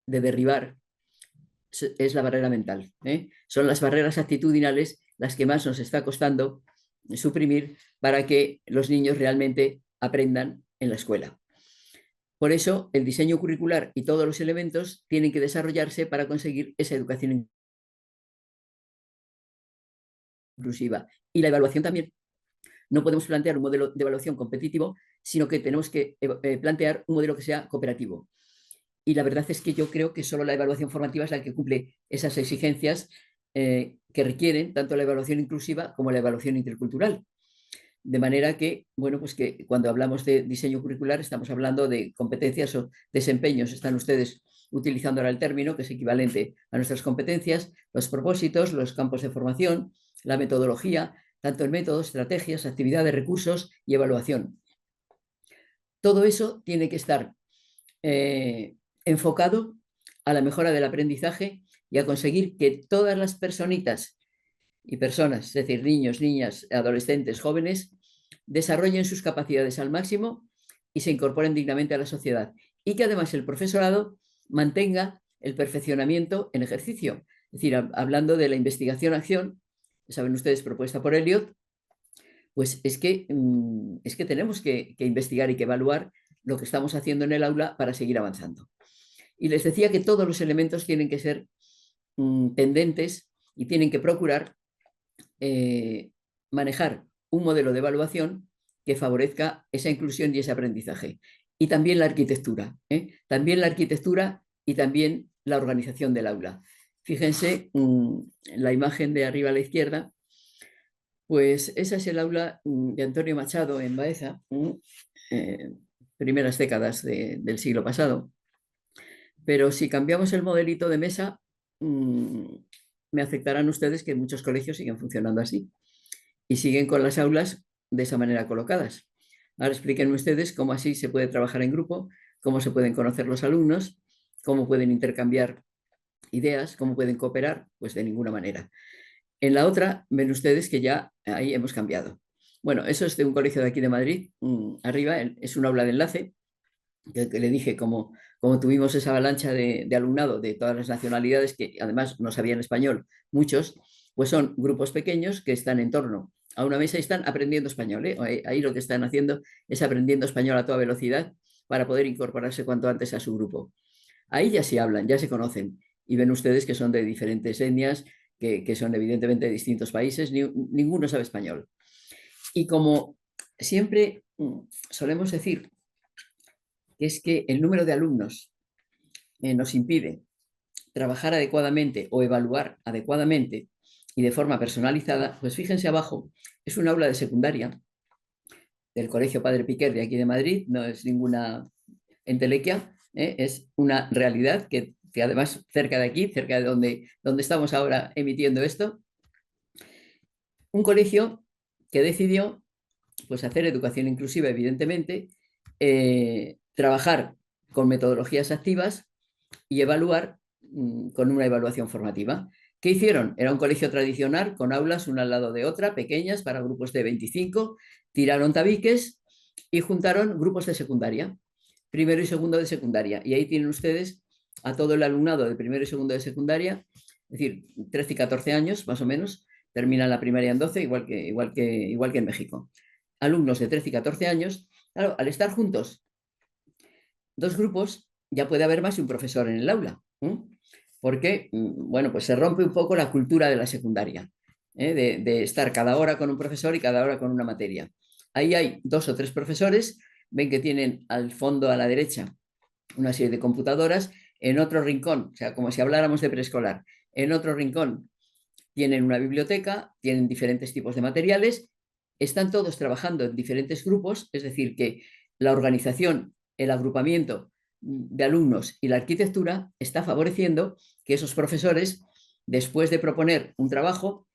derribar es la barrera mental, ¿eh? Son las barreras actitudinales las que más nos está costando suprimir para que los niños realmente aprendan en la escuela. Por eso el diseño curricular y todos los elementos tienen que desarrollarse para conseguir esa educación inclusiva. Y la evaluación también. No podemos plantear un modelo de evaluación competitivo, sino que tenemos que plantear un modelo que sea cooperativo. Y la verdad es que yo creo que solo la evaluación formativa es la que cumple esas exigencias que requieren tanto la evaluación inclusiva como la evaluación intercultural. De manera que, bueno, pues que cuando hablamos de diseño curricular estamos hablando de competencias o desempeños. Están ustedes utilizando ahora el término que es equivalente a nuestras competencias, los propósitos, los campos de formación, la metodología, tanto en métodos, estrategias, actividades, recursos y evaluación. Todo eso tiene que estar enfocado a la mejora del aprendizaje y a conseguir que todas las personitas y personas, es decir, niños, niñas, adolescentes, jóvenes, desarrollen sus capacidades al máximo y se incorporen dignamente a la sociedad. Y que además el profesorado mantenga el perfeccionamiento en ejercicio. Es decir, hablando de la investigación-acción, saben ustedes, propuesta por Eliot, pues es que tenemos que investigar y que evaluar lo que estamos haciendo en el aula para seguir avanzando. Y les decía que todos los elementos tienen que ser tendentes y tienen que procurar manejar un modelo de evaluación que favorezca esa inclusión y ese aprendizaje. Y también la arquitectura, también la arquitectura y también la organización del aula. Fíjense la imagen de arriba a la izquierda, pues esa es el aula de Antonio Machado en Baeza, primeras décadas del siglo pasado. Pero si cambiamos el modelito de mesa, me aceptarán ustedes que muchos colegios siguen funcionando así y siguen con las aulas de esa manera colocadas. Ahora explíquenme ustedes cómo así se puede trabajar en grupo, cómo se pueden conocer los alumnos, cómo pueden intercambiar ideas, cómo pueden cooperar, pues de ninguna manera. En la otra ven ustedes que ya ahí hemos cambiado. Bueno, eso es de un colegio de aquí de Madrid, arriba es un aula de enlace, que le dije, como tuvimos esa avalancha de alumnado de todas las nacionalidades, que además no sabían español, muchos, pues son grupos pequeños que están en torno a una mesa y están aprendiendo español, ¿eh? Ahí lo que están haciendo es aprendiendo español a toda velocidad para poder incorporarse cuanto antes a su grupo. Ahí ya se hablan, ya se conocen y ven ustedes que son de diferentes etnias, que son evidentemente de distintos países, ninguno sabe español. Y como siempre solemos decir que es que el número de alumnos nos impide trabajar adecuadamente o evaluar adecuadamente y de forma personalizada, pues fíjense abajo, es un aula de secundaria del Colegio Padre Piquer de aquí de Madrid, no es ninguna entelequia, es una realidad que además cerca de aquí, cerca de donde estamos ahora emitiendo esto, un colegio que decidió pues hacer educación inclusiva, evidentemente, trabajar con metodologías activas y evaluar con una evaluación formativa. ¿Qué hicieron? Era un colegio tradicional con aulas una al lado de otra, pequeñas, para grupos de 25, tiraron tabiques y juntaron grupos de secundaria, primero y segundo de secundaria. Y ahí tienen ustedes a todo el alumnado de primero y segundo de secundaria, es decir, 13 y 14 años más o menos, terminan la primaria en 12, igual que en México. Alumnos de 13 y 14 años, claro, al estar juntos dos grupos, ya puede haber más de un profesor en el aula, porque, bueno, pues se rompe un poco la cultura de la secundaria, de estar cada hora con un profesor y cada hora con una materia. Ahí hay 2 o 3 profesores, ven que tienen al fondo a la derecha una serie de computadoras, en otro rincón, o sea, como si habláramos de preescolar, en otro rincón tienen una biblioteca, tienen diferentes tipos de materiales, están todos trabajando en diferentes grupos, es decir, que la organización, el agrupamiento de alumnos y la arquitectura está favoreciendo que esos profesores, después de proponer un trabajo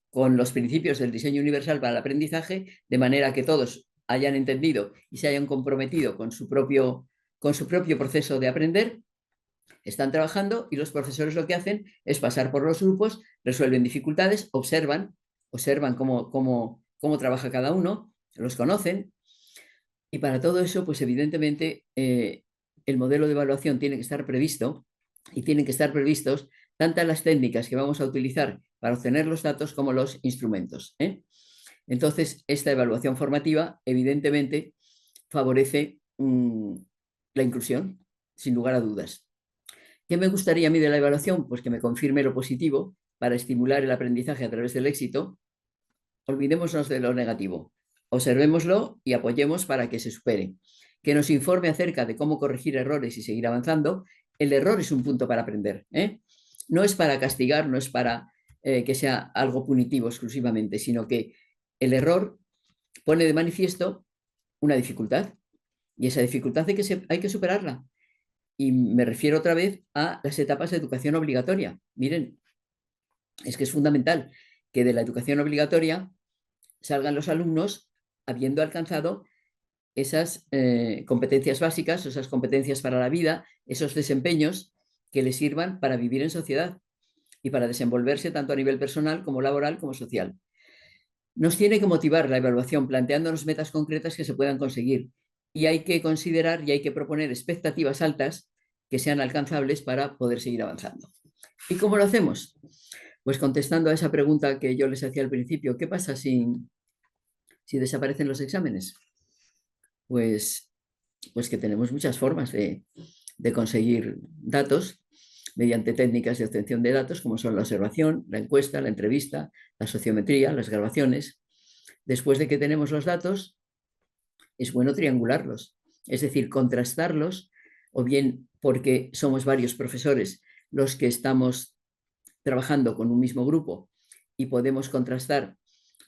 con los principios del diseño universal para el aprendizaje, de manera que todos hayan entendido y se hayan comprometido con su propio proceso de aprender, están trabajando y los profesores lo que hacen es pasar por los grupos, resuelven dificultades, observan cómo trabaja cada uno, los conocen. Y para todo eso, pues evidentemente el modelo de evaluación tiene que estar previsto y tienen que estar previstos tantas las técnicas que vamos a utilizar para obtener los datos como los instrumentos. Entonces, esta evaluación formativa evidentemente favorece la inclusión, sin lugar a dudas. ¿Qué me gustaría a mí de la evaluación? Pues que me confirme lo positivo para estimular el aprendizaje a través del éxito. Olvidémonos de lo negativo. Observémoslo y apoyemos para que se supere. Que nos informe acerca de cómo corregir errores y seguir avanzando. El error es un punto para aprender. No es para castigar, no es para que sea algo punitivo exclusivamente, sino que el error pone de manifiesto una dificultad y esa dificultad hay que superarla. Y me refiero otra vez a las etapas de educación obligatoria. Miren, es que es fundamental que de la educación obligatoria salgan los alumnos habiendo alcanzado esas competencias básicas, esas competencias para la vida, esos desempeños que les sirvan para vivir en sociedad y para desenvolverse tanto a nivel personal como laboral como social. Nos tiene que motivar la evaluación planteándonos metas concretas que se puedan conseguir y hay que considerar y hay que proponer expectativas altas que sean alcanzables para poder seguir avanzando. ¿Y cómo lo hacemos? Pues contestando a esa pregunta que yo les hacía al principio, ¿qué pasa si desaparecen los exámenes? Pues que tenemos muchas formas de conseguir datos mediante técnicas de obtención de datos como son la observación, la encuesta, la entrevista, la sociometría, las grabaciones. Después de que tenemos los datos, es bueno triangularlos, es decir, contrastarlos, o bien porque somos varios profesores los que estamos trabajando con un mismo grupo y podemos contrastar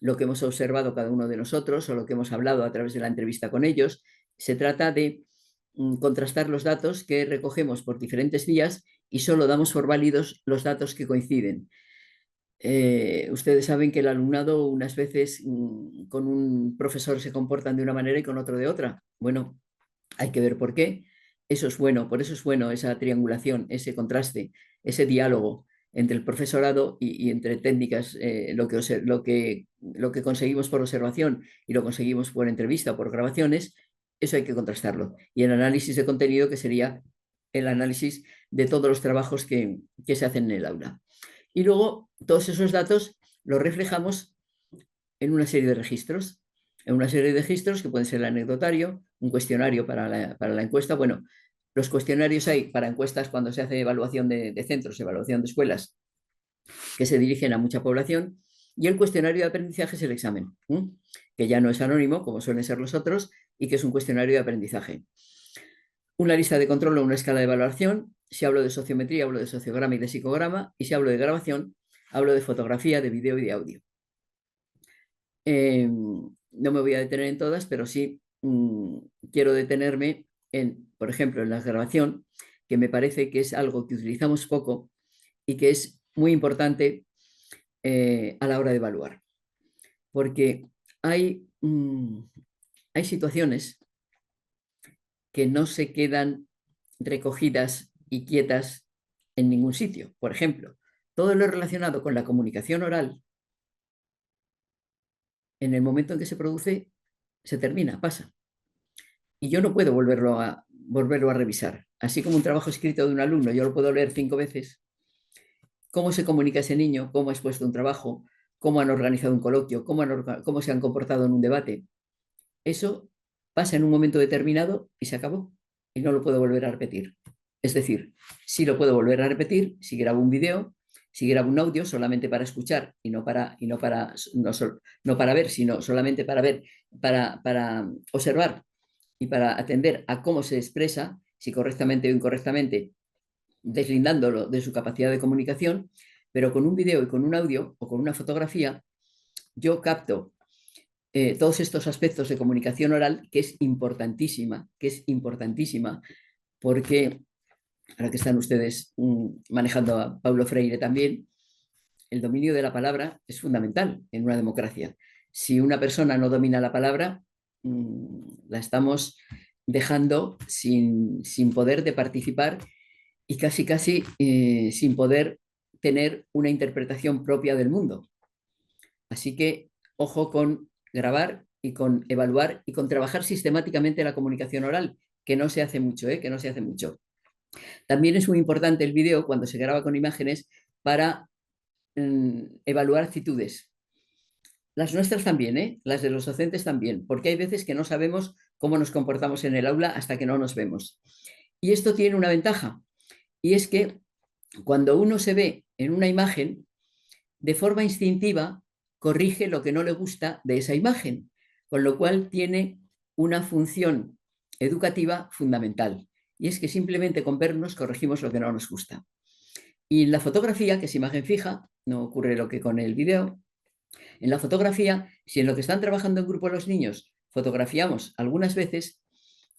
lo que hemos observado cada uno de nosotros o lo que hemos hablado a través de la entrevista con ellos. Se trata de contrastar los datos que recogemos por diferentes vías y solo damos por válidos los datos que coinciden. Ustedes saben que el alumnado unas veces con un profesor se comportan de una manera y con otro de otra. Bueno, hay que ver por qué. Eso es bueno, por eso es bueno esa triangulación, ese contraste, ese diálogo entre el profesorado y entre técnicas, lo que conseguimos por observación y lo conseguimos por entrevista o por grabaciones, eso hay que contrastarlo. Y el análisis de contenido, que sería el análisis de todos los trabajos que se hacen en el aula. Y luego todos esos datos los reflejamos en una serie de registros, que pueden ser el anecdotario, un cuestionario para la encuesta. Bueno, los cuestionarios hay para encuestas cuando se hace evaluación de centros, evaluación de escuelas, que se dirigen a mucha población, y el cuestionario de aprendizaje es el examen, que ya no es anónimo, como suelen ser los otros, y que es un cuestionario de aprendizaje. Una lista de control o una escala de evaluación. Si hablo de sociometría, hablo de sociograma y de psicograma, y si hablo de grabación, hablo de fotografía, de vídeo y de audio. No me voy a detener en todas, pero sí quiero detenerme en, por ejemplo, en la grabación, que me parece que es algo que utilizamos poco y que es muy importante a la hora de evaluar. Porque hay situaciones que no se quedan recogidas y quietas en ningún sitio. Por ejemplo, todo lo relacionado con la comunicación oral, en el momento en que se produce, se termina, pasa. Y yo no puedo volverlo a revisar. Así como un trabajo escrito de un alumno, yo lo puedo leer 5 veces. Cómo se comunica ese niño, cómo ha expuesto un trabajo, cómo han organizado un coloquio, cómo se han comportado en un debate. Eso pasa en un momento determinado y se acabó. Y no lo puedo volver a repetir. Es decir, sí lo puedo volver a repetir si grabo un video, si grabo un audio solamente para escuchar y no para ver, sino solamente para ver, para observar y para atender a cómo se expresa, si correctamente o incorrectamente, deslindándolo de su capacidad de comunicación, pero con un video y con un audio o con una fotografía, yo capto todos estos aspectos de comunicación oral, que es importantísima, porque ahora que están ustedes manejando a Paulo Freire también, el dominio de la palabra es fundamental en una democracia. Si una persona no domina la palabra, la estamos dejando sin poder de participar y casi sin poder tener una interpretación propia del mundo. Así que ojo con grabar y con evaluar y con trabajar sistemáticamente la comunicación oral, que no se hace mucho, que no se hace mucho. También es muy importante el vídeo cuando se graba con imágenes para evaluar actitudes. Las nuestras también, las de los docentes también, porque hay veces que no sabemos cómo nos comportamos en el aula hasta que no nos vemos. Y esto tiene una ventaja, y es que cuando uno se ve en una imagen, de forma instintiva corrige lo que no le gusta de esa imagen, con lo cual tiene una función educativa fundamental. Y es que simplemente con vernos corregimos lo que no nos gusta. Y en la fotografía, que es imagen fija, no ocurre lo que con el video, en la fotografía, si en lo que están trabajando en grupo los niños fotografiamos algunas veces,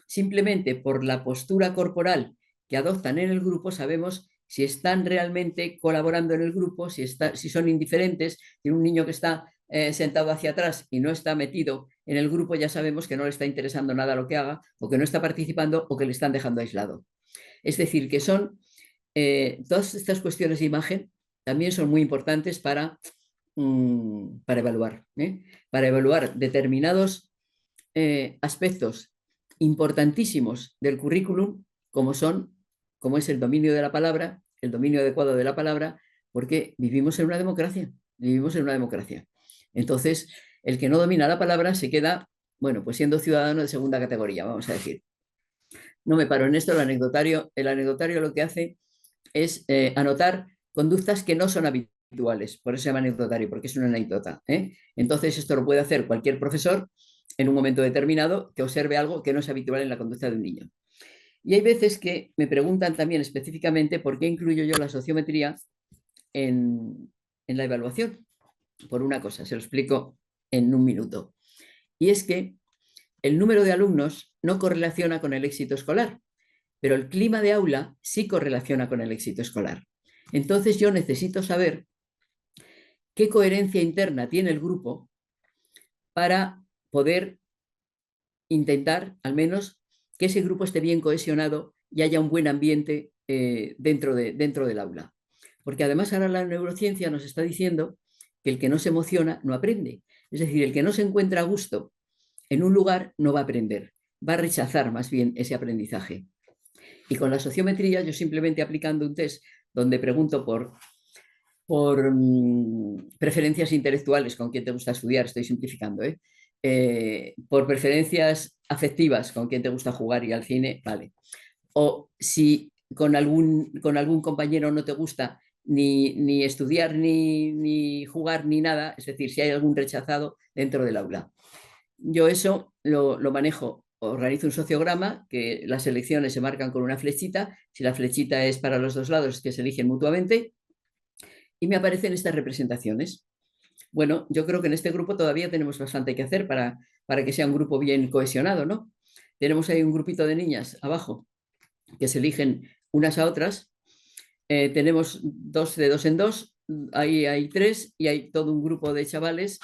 simplemente por la postura corporal que adoptan en el grupo sabemos si están realmente colaborando en el grupo, si son indiferentes. Si un niño que está sentado hacia atrás y no está metido en el grupo, ya sabemos que no le está interesando nada lo que haga, o que no está participando, o que le están dejando aislado. Es decir, que son todas estas cuestiones de imagen también son muy importantes para evaluar, para evaluar determinados aspectos importantísimos del currículum, como es el dominio de la palabra, el dominio adecuado de la palabra, porque vivimos en una democracia, vivimos en una democracia. Entonces, el que no domina la palabra se queda, bueno, pues siendo ciudadano de segunda categoría, vamos a decir. No me paro en esto, el anecdotario lo que hace es anotar conductas que no son habituales, por eso se llama anecdotario, porque es una anécdota. Entonces, esto lo puede hacer cualquier profesor en un momento determinado que observe algo que no es habitual en la conducta de un niño. Y hay veces que me preguntan también específicamente por qué incluyo yo la sociometría en la evaluación. Por una cosa, se lo explico en un minuto. Y es que el número de alumnos no correlaciona con el éxito escolar, pero el clima de aula sí correlaciona con el éxito escolar. Entonces yo necesito saber qué coherencia interna tiene el grupo para poder intentar, al menos, que ese grupo esté bien cohesionado y haya un buen ambiente dentro del aula. Porque además ahora la neurociencia nos está diciendo que el que no se emociona no aprende. Es decir, el que no se encuentra a gusto en un lugar no va a aprender, va a rechazar más bien ese aprendizaje. Y con la sociometría, yo simplemente aplicando un test donde pregunto por preferencias intelectuales, con quién te gusta estudiar, estoy simplificando, por preferencias afectivas, con quién te gusta jugar y al cine, vale. O si con algún compañero no te gusta ni estudiar, ni jugar, ni nada, es decir, si hay algún rechazado dentro del aula. Yo eso lo manejo, organizo un sociograma, que las selecciones se marcan con una flechita, si la flechita es para los dos lados, que se eligen mutuamente, y me aparecen estas representaciones. Bueno, yo creo que en este grupo todavía tenemos bastante que hacer para que sea un grupo bien cohesionado, ¿no? Tenemos ahí un grupito de niñas abajo que se eligen unas a otras. Tenemos dos de dos en dos, ahí hay tres y hay todo un grupo de chavales,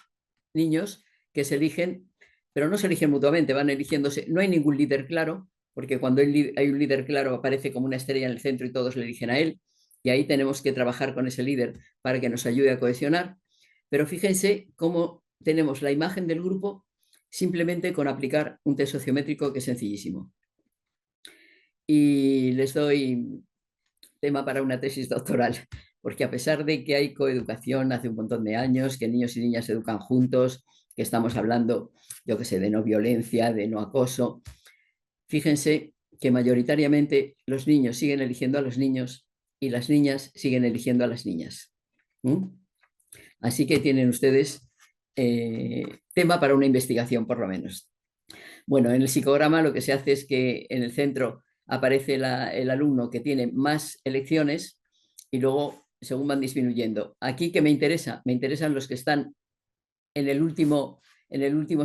niños, que se eligen, pero no se eligen mutuamente, van eligiéndose. No hay ningún líder claro, porque cuando hay un líder claro aparece como una estrella en el centro y todos le eligen a él. Y ahí tenemos que trabajar con ese líder para que nos ayude a cohesionar. Pero fíjense cómo tenemos la imagen del grupo simplemente con aplicar un test sociométrico que es sencillísimo. Y les doy tema para una tesis doctoral, porque a pesar de que hay coeducación hace un montón de años, que niños y niñas se educan juntos, que estamos hablando, yo qué sé, de no violencia, de no acoso, fíjense que mayoritariamente los niños siguen eligiendo a los niños y las niñas siguen eligiendo a las niñas. ¿Mm? Así que tienen ustedes tema para una investigación, por lo menos. Bueno, en el psicograma lo que se hace es que en el centro aparece el alumno que tiene más elecciones y luego según van disminuyendo. Aquí que me interesa, me interesan los que están en el último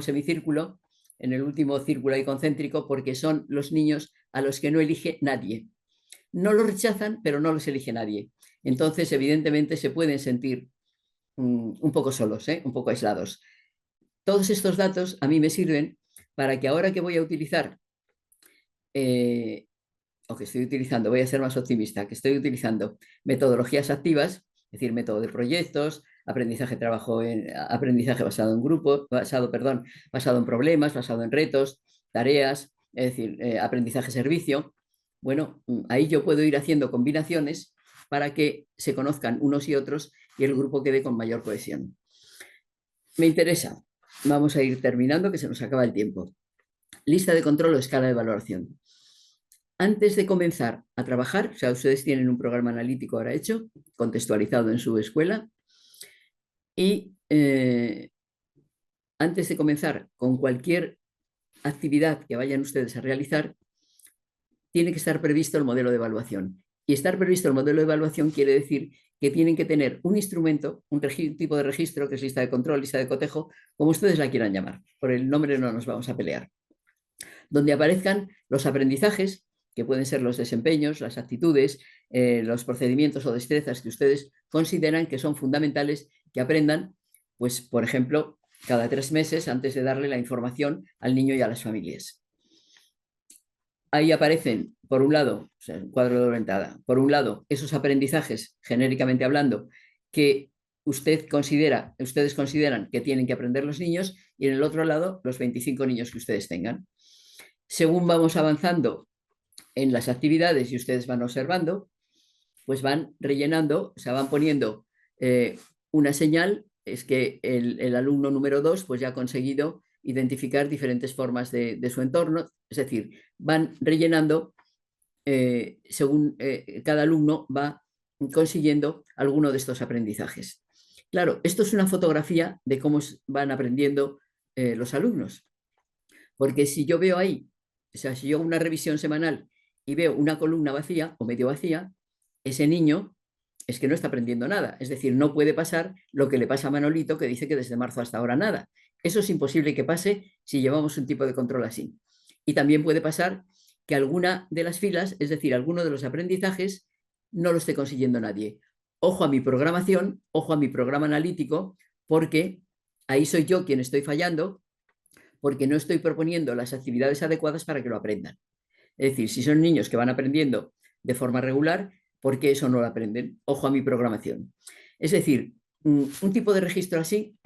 semicírculo, en el último círculo ahí concéntrico, porque son los niños a los que no elige nadie. No los rechazan, pero no los elige nadie. Entonces, evidentemente, se pueden sentir un poco solos, un poco aislados. Todos estos datos a mí me sirven para que ahora que voy a utilizar, o que estoy utilizando, voy a ser más optimista, que estoy utilizando metodologías activas, es decir, método de proyectos, aprendizaje basado en grupo, basado en problemas, basado en retos, tareas, es decir, aprendizaje servicio. Bueno, ahí yo puedo ir haciendo combinaciones para que se conozcan unos y otros y el grupo quede con mayor cohesión. Me interesa. Vamos a ir terminando, que se nos acaba el tiempo. Lista de control o escala de valoración. Antes de comenzar a trabajar, o sea, ustedes tienen un programa analítico ahora hecho, contextualizado en su escuela, y antes de comenzar con cualquier actividad que vayan ustedes a realizar, tiene que estar previsto el modelo de evaluación. Y estar previsto el modelo de evaluación quiere decir que tienen que tener un instrumento, un tipo de registro, que es lista de control, lista de cotejo, como ustedes la quieran llamar. Por el nombre no nos vamos a pelear. Donde aparezcan los aprendizajes, que pueden ser los desempeños, las actitudes, los procedimientos o destrezas que ustedes consideran que son fundamentales que aprendan, pues, por ejemplo, cada 3 meses antes de darle la información al niño y a las familias. Ahí aparecen, por un lado, o sea, un cuadro de orientada, por un lado, esos aprendizajes, genéricamente hablando, que ustedes consideran que tienen que aprender los niños, y en el otro lado, los 25 niños que ustedes tengan. Según vamos avanzando en las actividades y ustedes van observando, pues van rellenando, o sea, van poniendo una señal, es que el alumno número 2 pues ya ha conseguido identificar diferentes formas de su entorno, es decir, van rellenando según cada alumno va consiguiendo alguno de estos aprendizajes. Claro, esto es una fotografía de cómo van aprendiendo los alumnos, porque si yo veo ahí, o sea, si yo hago una revisión semanal y veo una columna vacía o medio vacía, ese niño es que no está aprendiendo nada. Es decir, no puede pasar lo que le pasa a Manolito, que dice que desde marzo hasta ahora nada. Eso es imposible que pase si llevamos un tipo de control así. Y también puede pasar que alguna de las filas, es decir, alguno de los aprendizajes, no lo esté consiguiendo nadie. Ojo a mi programación, ojo a mi programa analítico, porque ahí soy yo quien estoy fallando, porque no estoy proponiendo las actividades adecuadas para que lo aprendan. Es decir, si son niños que van aprendiendo de forma regular, ¿por qué eso no lo aprenden? Ojo a mi programación. Es decir, un tipo de registro así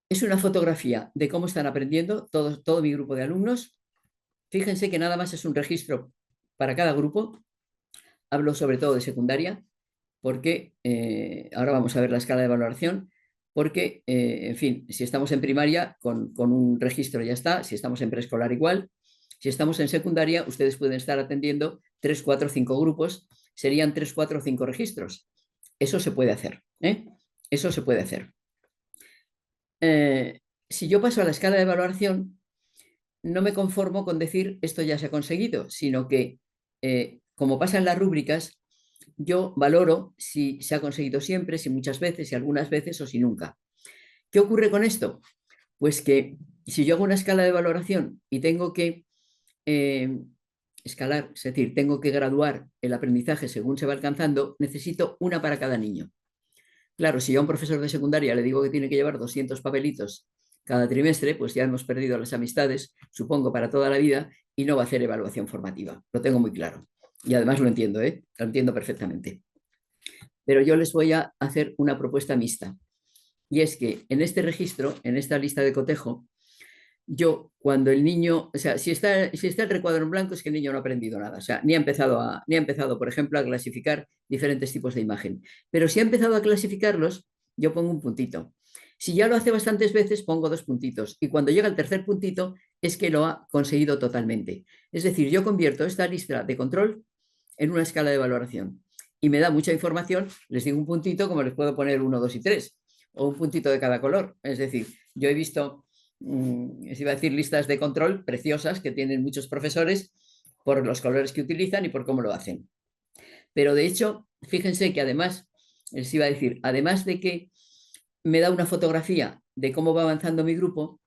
es una fotografía de cómo están aprendiendo todo mi grupo de alumnos. Fíjense que nada más es un registro para cada grupo. Hablo sobre todo de secundaria, porque ahora vamos a ver la escala de valoración, porque, en fin, si estamos en primaria, con un registro ya está, si estamos en preescolar igual, si estamos en secundaria, ustedes pueden estar atendiendo 3, 4, 5 grupos, serían 3, 4, 5 registros. Eso se puede hacer, ¿eh? Eso se puede hacer. Si yo paso a la escala de valoración, no me conformo con decir esto ya se ha conseguido, sino que, como pasa en las rúbricas, yo valoro si se ha conseguido siempre, si muchas veces, si algunas veces o si nunca. ¿Qué ocurre con esto? Pues que si yo hago una escala de valoración y tengo que eh, escalar, es decir, tengo que graduar el aprendizaje según se va alcanzando, necesito una para cada niño. Claro, si yo a un profesor de secundaria le digo que tiene que llevar 200 papelitos cada trimestre, pues ya hemos perdido las amistades, supongo, para toda la vida y no va a hacer evaluación formativa. Lo tengo muy claro. Y además lo entiendo, ¿eh? Lo entiendo perfectamente. Pero yo les voy a hacer una propuesta mixta. Y es que en este registro, en esta lista de cotejo, yo cuando el niño, o sea, si está el recuadro en blanco es que el niño no ha aprendido nada, o sea, ni ha empezado, por ejemplo, a clasificar diferentes tipos de imagen. Pero si ha empezado a clasificarlos, yo pongo un puntito. Si ya lo hace bastantes veces, pongo 2 puntitos. Y cuando llega el tercer puntito, es que lo ha conseguido totalmente. Es decir, yo convierto esta lista de control en una escala de valoración. Y me da mucha información, les digo un puntito como les puedo poner 1, 2 y 3, o un puntito de cada color. Es decir, yo he visto se iba a decir listas de control preciosas que tienen muchos profesores por los colores que utilizan y por cómo lo hacen. Pero de hecho, fíjense que además, les iba a decir, además de que me da una fotografía de cómo va avanzando mi grupo,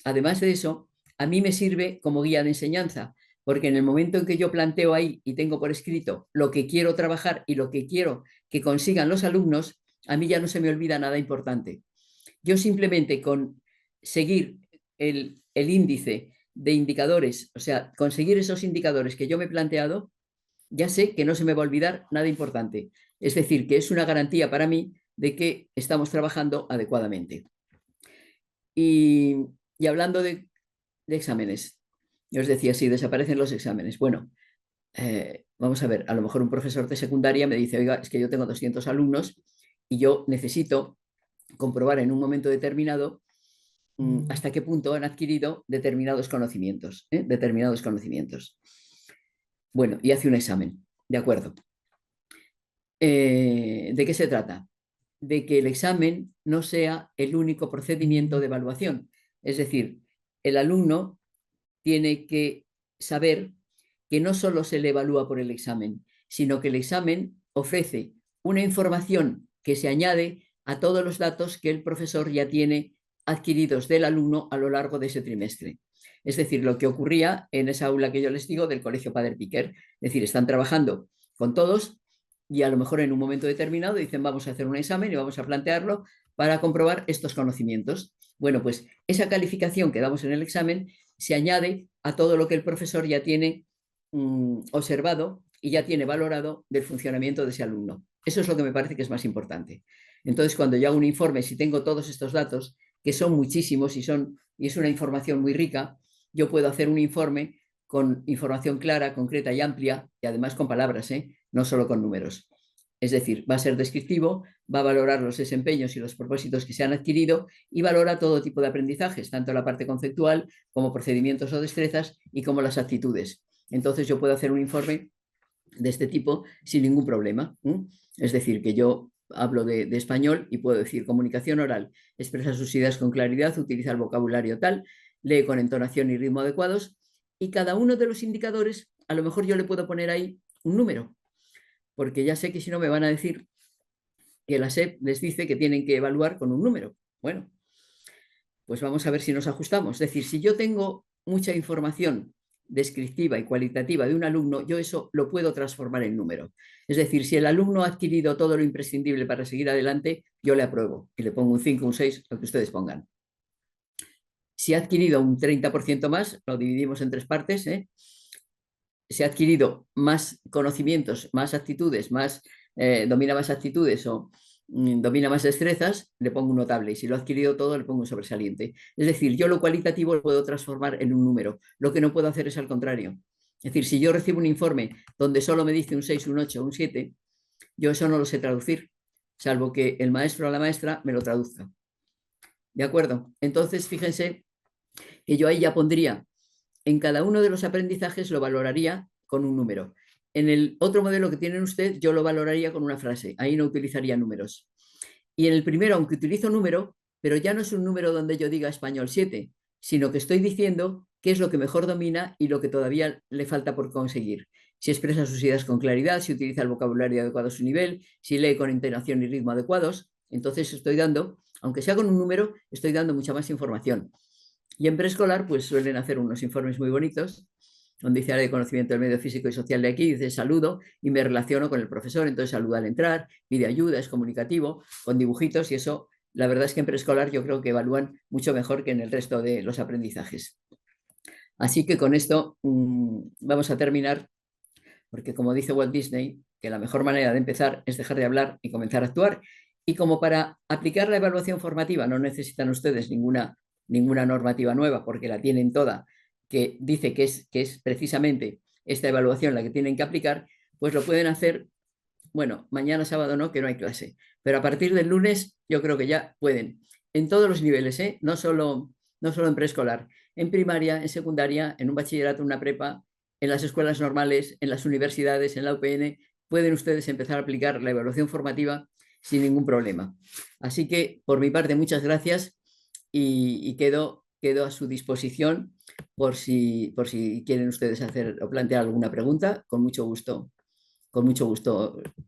además de eso, a mí me sirve como guía de enseñanza, porque en el momento en que yo planteo ahí y tengo por escrito lo que quiero trabajar y lo que quiero que consigan los alumnos, a mí ya no se me olvida nada importante. Yo simplemente con seguir el índice de indicadores, o sea, conseguir esos indicadores que yo me he planteado, ya sé que no se me va a olvidar nada importante. Es decir, que es una garantía para mí de que estamos trabajando adecuadamente. Y, y hablando de exámenes, yo os decía, si desaparecen los exámenes. Bueno, vamos a ver, a lo mejor un profesor de secundaria me dice, oiga, es que yo tengo 200 alumnos y yo necesito comprobar en un momento determinado hasta qué punto han adquirido determinados conocimientos, ¿eh? Determinados conocimientos. Bueno, y hace un examen, ¿de acuerdo? ¿De qué se trata? De que el examen no sea el único procedimiento de evaluación. Es decir, el alumno tiene que saber que no solo se le evalúa por el examen, sino que el examen ofrece una información que se añade a todos los datos que el profesor ya tiene adquiridos del alumno a lo largo de ese trimestre. Es decir, lo que ocurría en esa aula que yo les digo del Colegio Padre Piquer. Es decir, están trabajando con todos y a lo mejor en un momento determinado dicen vamos a hacer un examen y vamos a plantearlo para comprobar estos conocimientos. Bueno, pues esa calificación que damos en el examen se añade a todo lo que el profesor ya tiene observado y ya tiene valorado del funcionamiento de ese alumno. Eso es lo que me parece que es más importante. Entonces, cuando yo hago un informe, si tengo todos estos datos, que son muchísimos y es una información muy rica, yo puedo hacer un informe con información clara, concreta y amplia, y además con palabras, no solo con números. Es decir, va a ser descriptivo, va a valorar los desempeños y los propósitos que se han adquirido y valora todo tipo de aprendizajes, tanto la parte conceptual como procedimientos o destrezas y como las actitudes. Entonces yo puedo hacer un informe de este tipo sin ningún problema. Es decir, que yo hablo de español y puedo decir comunicación oral, expresa sus ideas con claridad, utiliza el vocabulario tal, lee con entonación y ritmo adecuados y cada uno de los indicadores, a lo mejor yo le puedo poner ahí un número, porque ya sé que si no me van a decir que la SEP les dice que tienen que evaluar con un número. Bueno, pues vamos a ver si nos ajustamos. Es decir, si yo tengo mucha información descriptiva y cualitativa de un alumno, yo eso lo puedo transformar en número. Es decir, si el alumno ha adquirido todo lo imprescindible para seguir adelante, yo le apruebo y le pongo un 5, un 6, lo que ustedes pongan. Si ha adquirido un 30% más, lo dividimos en 3 partes, si ha adquirido más conocimientos, más actitudes, domina más actitudes o domina más destrezas, le pongo un notable. Y si lo ha adquirido todo, le pongo un sobresaliente. Es decir, yo lo cualitativo lo puedo transformar en un número. Lo que no puedo hacer es al contrario. Es decir, si yo recibo un informe donde solo me dice un 6, un 8, un 7, yo eso no lo sé traducir, salvo que el maestro o la maestra me lo traduzca. ¿De acuerdo? Entonces, fíjense que yo ahí ya pondría en cada uno de los aprendizajes lo valoraría con un número. En el otro modelo que tienen usted, yo lo valoraría con una frase, ahí no utilizaría números. Y en el primero, aunque utilizo número, pero ya no es un número donde yo diga español 7, sino que estoy diciendo qué es lo que mejor domina y lo que todavía le falta por conseguir. Si expresa sus ideas con claridad, si utiliza el vocabulario adecuado a su nivel, si lee con entonación y ritmo adecuados, entonces estoy dando, aunque sea con un número, estoy dando mucha más información. Y en preescolar, pues suelen hacer unos informes muy bonitos, donde dice área de conocimiento del medio físico y social de aquí, dice saludo y me relaciono con el profesor, entonces saluda al entrar, pide ayuda, es comunicativo, con dibujitos y eso, la verdad es que en preescolar yo creo que evalúan mucho mejor que en el resto de los aprendizajes. Así que con esto vamos a terminar, porque como dice Walt Disney, que la mejor manera de empezar es dejar de hablar y comenzar a actuar. Y como para aplicar la evaluación formativa no necesitan ustedes ninguna normativa nueva, porque la tienen toda, que dice que es precisamente esta evaluación la que tienen que aplicar, pues lo pueden hacer, bueno, mañana sábado no, que no hay clase, pero a partir del lunes yo creo que ya pueden, en todos los niveles, ¿eh? No solo en preescolar, en primaria, en secundaria, en un bachillerato, en una prepa, en las escuelas normales, en las universidades, en la UPN, pueden ustedes empezar a aplicar la evaluación formativa sin ningún problema. Así que, por mi parte, muchas gracias y quedo a su disposición por si quieren ustedes hacer o plantear alguna pregunta, con mucho gusto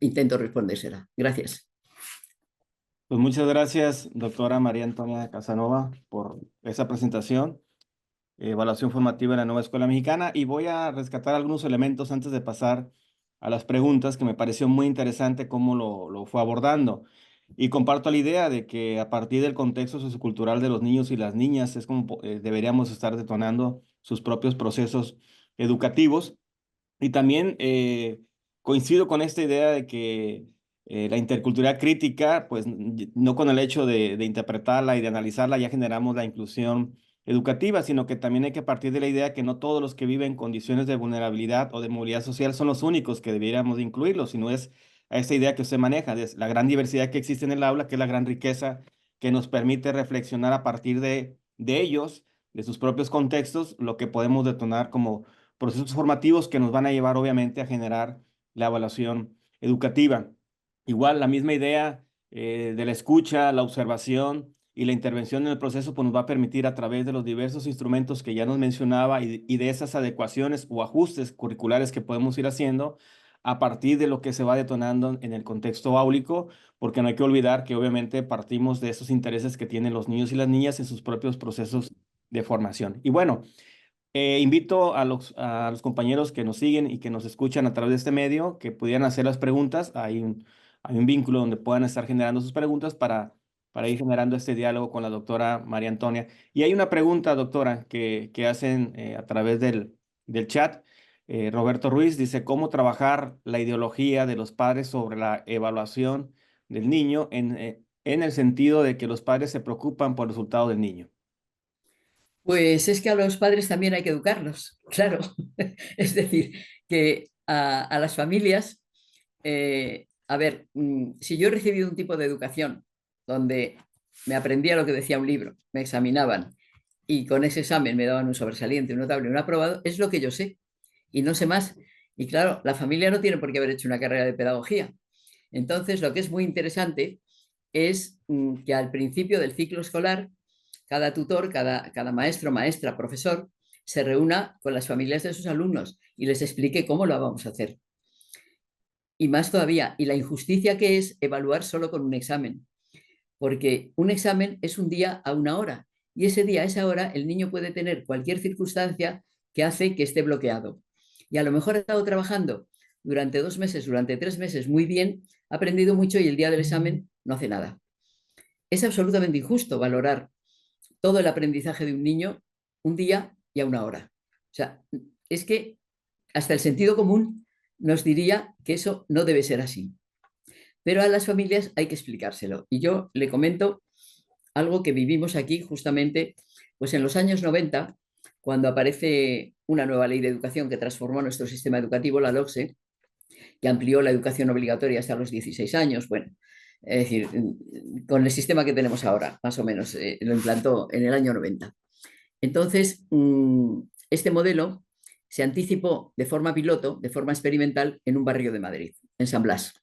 intento respondérsela. Gracias. Pues muchas gracias, doctora María Antonia Casanova, por esa presentación, evaluación formativa en la nueva escuela mexicana. Y voy a rescatar algunos elementos antes de pasar a las preguntas, que me pareció muy interesante cómo lo fue abordando. Y comparto la idea de que a partir del contexto sociocultural de los niños y las niñas es como deberíamos estar detonando sus propios procesos educativos. Y también coincido con esta idea de que la interculturalidad crítica, pues no con el hecho de interpretarla y de analizarla ya generamos la inclusión educativa, sino que también hay que partir de la idea que no todos los que viven condiciones de vulnerabilidad o de movilidad social son los únicos que deberíamos de incluirlos, sino es a esta idea que usted maneja, de la gran diversidad que existe en el aula, que es la gran riqueza que nos permite reflexionar a partir de ellos, de sus propios contextos, lo que podemos detonar como procesos formativos que nos van a llevar obviamente a generar la evaluación educativa. Igual la misma idea de la escucha, la observación y la intervención en el proceso pues nos va a permitir a través de los diversos instrumentos que ya nos mencionaba y de esas adecuaciones o ajustes curriculares que podemos ir haciendo a partir de lo que se va detonando en el contexto áulico, porque no hay que olvidar que obviamente partimos de esos intereses que tienen los niños y las niñas en sus propios procesos de formación. Y bueno, invito a los compañeros que nos siguen y que nos escuchan a través de este medio que pudieran hacer las preguntas. Hay un vínculo donde puedan estar generando sus preguntas para ir generando este diálogo con la doctora María Antonia. Y hay una pregunta, doctora, que hacen a través del chat. Roberto Ruiz dice, ¿cómo trabajar la ideología de los padres sobre la evaluación del niño en el sentido de que los padres se preocupan por el resultado del niño? Pues es que a los padres también hay que educarlos, claro. Es decir, que a las familias, a ver, si yo he recibido un tipo de educación donde me aprendía lo que decía un libro, me examinaban y con ese examen me daban un sobresaliente, un notable, un aprobado, es lo que yo sé y no sé más. Y claro, la familia no tiene por qué haber hecho una carrera de pedagogía. Entonces, lo que es muy interesante es que al principio del ciclo escolar, cada tutor, cada maestro, maestra, profesor, se reúna con las familias de sus alumnos y les explique cómo lo vamos a hacer. Y más todavía, y la injusticia que es evaluar solo con un examen, porque un examen es un día a una hora, y ese día, a esa hora, el niño puede tener cualquier circunstancia que hace que esté bloqueado. Y a lo mejor ha estado trabajando durante 2 meses, durante 3 meses muy bien, ha aprendido mucho y el día del examen no hace nada. Es absolutamente injusto valorar todo el aprendizaje de un niño un día y a una hora. O sea, es que hasta el sentido común nos diría que eso no debe ser así. Pero a las familias hay que explicárselo. Y yo le comento algo que vivimos aquí justamente pues en los años 90, cuando aparece una nueva ley de educación que transformó nuestro sistema educativo, la LOCSE, que amplió la educación obligatoria hasta los 16 años. Bueno, es decir, con el sistema que tenemos ahora, más o menos, lo implantó en el año 90. Entonces, este modelo se anticipó de forma piloto, de forma experimental, en un barrio de Madrid, en San Blas.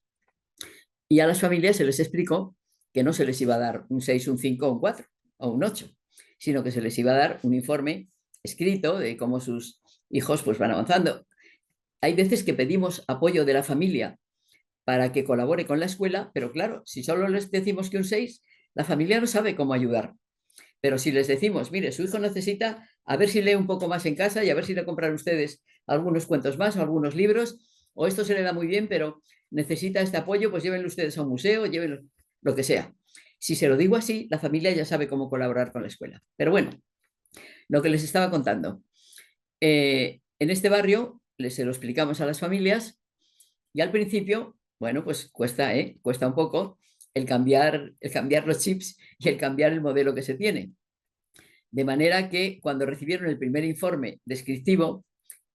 Y a las familias se les explicó que no se les iba a dar un 6, un 5, un 4 o un 8, sino que se les iba a dar un informe escrito de cómo sus hijos pues, van avanzando. Hay veces que pedimos apoyo de la familia para que colabore con la escuela, pero claro, si solo les decimos que un 6, la familia no sabe cómo ayudar. Pero si les decimos, mire, su hijo necesita a ver si lee un poco más en casa y a ver si le compran ustedes algunos cuentos más o algunos libros, o esto se le da muy bien, pero necesita este apoyo, pues llévenlo ustedes a un museo, llévenlo lo que sea. Si se lo digo así, la familia ya sabe cómo colaborar con la escuela. Pero bueno, lo que les estaba contando. En este barrio se lo explicamos a las familias y al principio, bueno, pues cuesta, cuesta un poco el cambiar los chips y el cambiar el modelo que se tiene. De manera que cuando recibieron el primer informe descriptivo,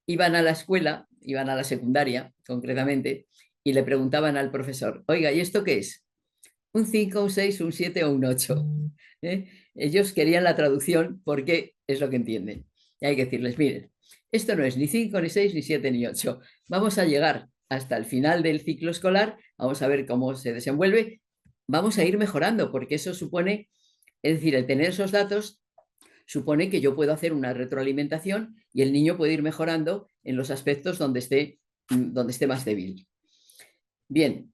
iban a la escuela, iban a la secundaria concretamente, y le preguntaban al profesor, oiga, ¿y esto qué es? ¿Un 5, un 6, un 7 o un 8? Ellos querían la traducción porque es lo que entienden. Y hay que decirles, miren, esto no es ni 5, ni 6, ni 7, ni 8. Vamos a llegar hasta el final del ciclo escolar, vamos a ver cómo se desenvuelve, vamos a ir mejorando, porque eso supone, es decir, el tener esos datos supone que yo puedo hacer una retroalimentación y el niño puede ir mejorando en los aspectos donde esté más débil. Bien,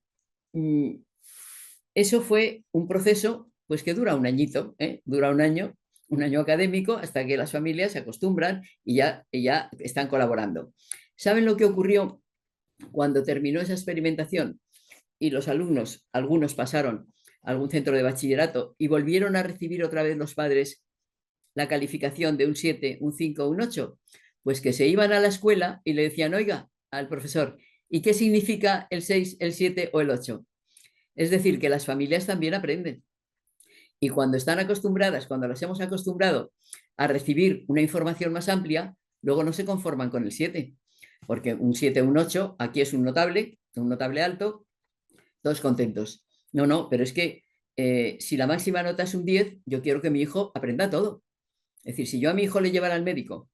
eso fue un proceso pues que dura un añito, dura un año académico, hasta que las familias se acostumbran y ya están colaborando. ¿Saben lo que ocurrió cuando terminó esa experimentación y los alumnos, algunos pasaron a algún centro de bachillerato y volvieron a recibir otra vez los padres la calificación de un 7, un 5, un 8? Pues que se iban a la escuela y le decían, oiga, al profesor, ¿y qué significa el 6, el 7 o el 8? Es decir, que las familias también aprenden. Y cuando están acostumbradas, cuando las hemos acostumbrado a recibir una información más amplia, luego no se conforman con el 7, porque un 7, un 8, aquí es un notable alto, todos contentos. No, no, pero es que si la máxima nota es un 10, yo quiero que mi hijo aprenda todo. Es decir, si yo a mi hijo le llevara al médico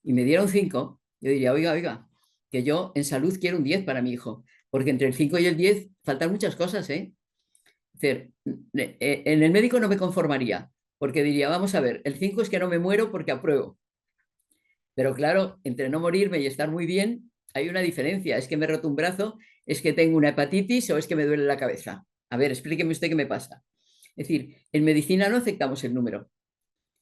y me diera un 5, yo diría, oiga, oiga, que yo en salud quiero un 10 para mi hijo, porque entre el 5 y el 10 faltan muchas cosas, ¿eh? Es decir, en el médico no me conformaría, porque diría, vamos a ver, el 5 es que no me muero porque apruebo. Pero claro, entre no morirme y estar muy bien, hay una diferencia. Es que me he roto un brazo, es que tengo una hepatitis o es que me duele la cabeza. A ver, explíqueme usted qué me pasa. Es decir, en medicina no aceptamos el número,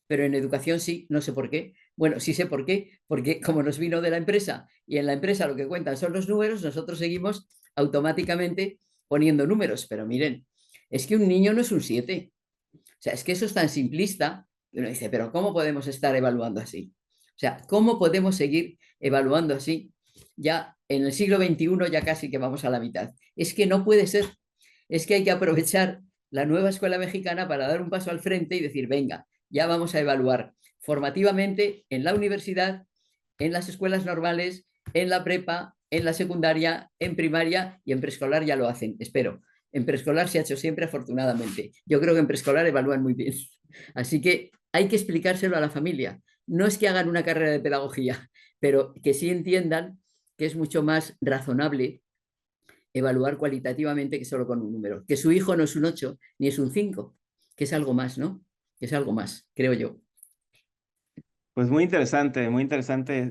pero en educación sí, no sé por qué. Bueno, sí sé por qué, porque como nos vino de la empresa y en la empresa lo que cuentan son los números, nosotros seguimos automáticamente poniendo números. Pero miren, es que un niño no es un 7. O sea, es que eso es tan simplista que uno dice, pero ¿cómo podemos estar evaluando así? O sea, ¿cómo podemos seguir evaluando así? Ya en el siglo XXI ya casi que vamos a la mitad. Es que no puede ser. Es que hay que aprovechar la nueva escuela mexicana para dar un paso al frente y decir, venga, ya vamos a evaluar formativamente en la universidad, en las escuelas normales, en la prepa, en la secundaria, en primaria y en preescolar ya lo hacen, espero. En preescolar se ha hecho siempre, afortunadamente. Yo creo que en preescolar evalúan muy bien. Así que hay que explicárselo a la familia. No es que hagan una carrera de pedagogía, pero que sí entiendan que es mucho más razonable evaluar cualitativamente que solo con un número. Que su hijo no es un 8 ni es un 5, que es algo más, ¿no? Que es algo más, creo yo. Pues muy interesante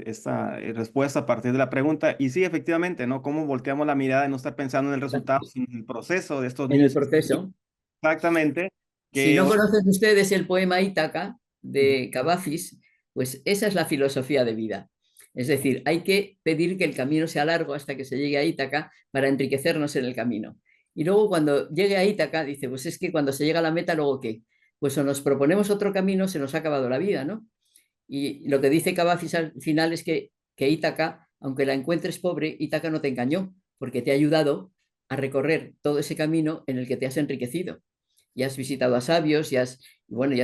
esta respuesta a partir de la pregunta. Y sí, efectivamente, ¿no? Cómo volteamos la mirada y no estar pensando en el resultado, sino en el proceso de estos En el niños. proceso, Exactamente. si Que, no conocen ustedes el poema Ítaca de Cavafis, pues esa es la filosofía de vida. Es decir, hay que pedir que el camino sea largo hasta que se llegue a Ítaca para enriquecernos en el camino. Y luego cuando llegue a Ítaca, dice, pues es que cuando se llega a la meta, ¿luego qué? Pues o nos proponemos otro camino, se nos ha acabado la vida, ¿no? Y lo que dice Cavafis al final es que Ítaca, aunque la encuentres pobre, Ítaca no te engañó, porque te ha ayudado a recorrer todo ese camino en el que te has enriquecido. Y has visitado a sabios, y has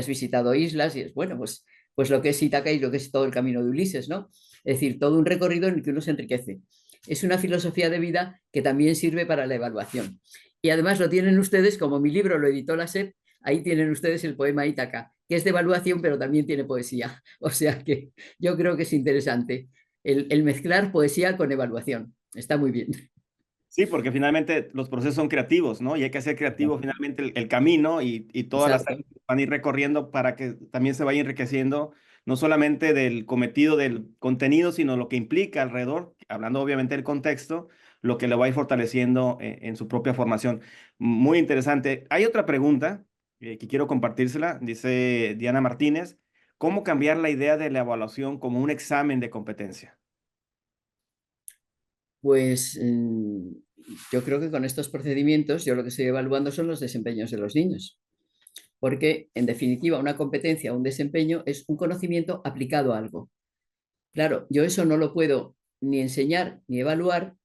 visitado islas, y es bueno, pues lo que es Ítaca y lo que es todo el camino de Ulises, ¿no? Es decir, todo un recorrido en el que uno se enriquece. Es una filosofía de vida que también sirve para la evaluación. Y además lo tienen ustedes, como mi libro lo editó la SEP, ahí tienen ustedes el poema Ítaca, que es de evaluación, pero también tiene poesía. O sea que yo creo que es interesante. el mezclar poesía con evaluación. Está muy bien. Sí, porque finalmente los procesos son creativos, ¿no? Y hay que hacer creativo finalmente el camino y todas las áreas Exacto. van a ir recorriendo para que también se vaya enriqueciendo, no solamente del cometido del contenido, sino lo que implica alrededor, hablando obviamente del contexto, lo que le va a ir fortaleciendo en su propia formación. Muy interesante. Hay otra pregunta que quiero compartírsela, dice Diana Martínez, ¿cómo cambiar la idea de la evaluación como un examen de competencia? Pues yo creo que con estos procedimientos yo lo que estoy evaluando son los desempeños de los niños, porque en definitiva una competencia, un desempeño es un conocimiento aplicado a algo. Claro, yo eso no lo puedo ni enseñar ni evaluar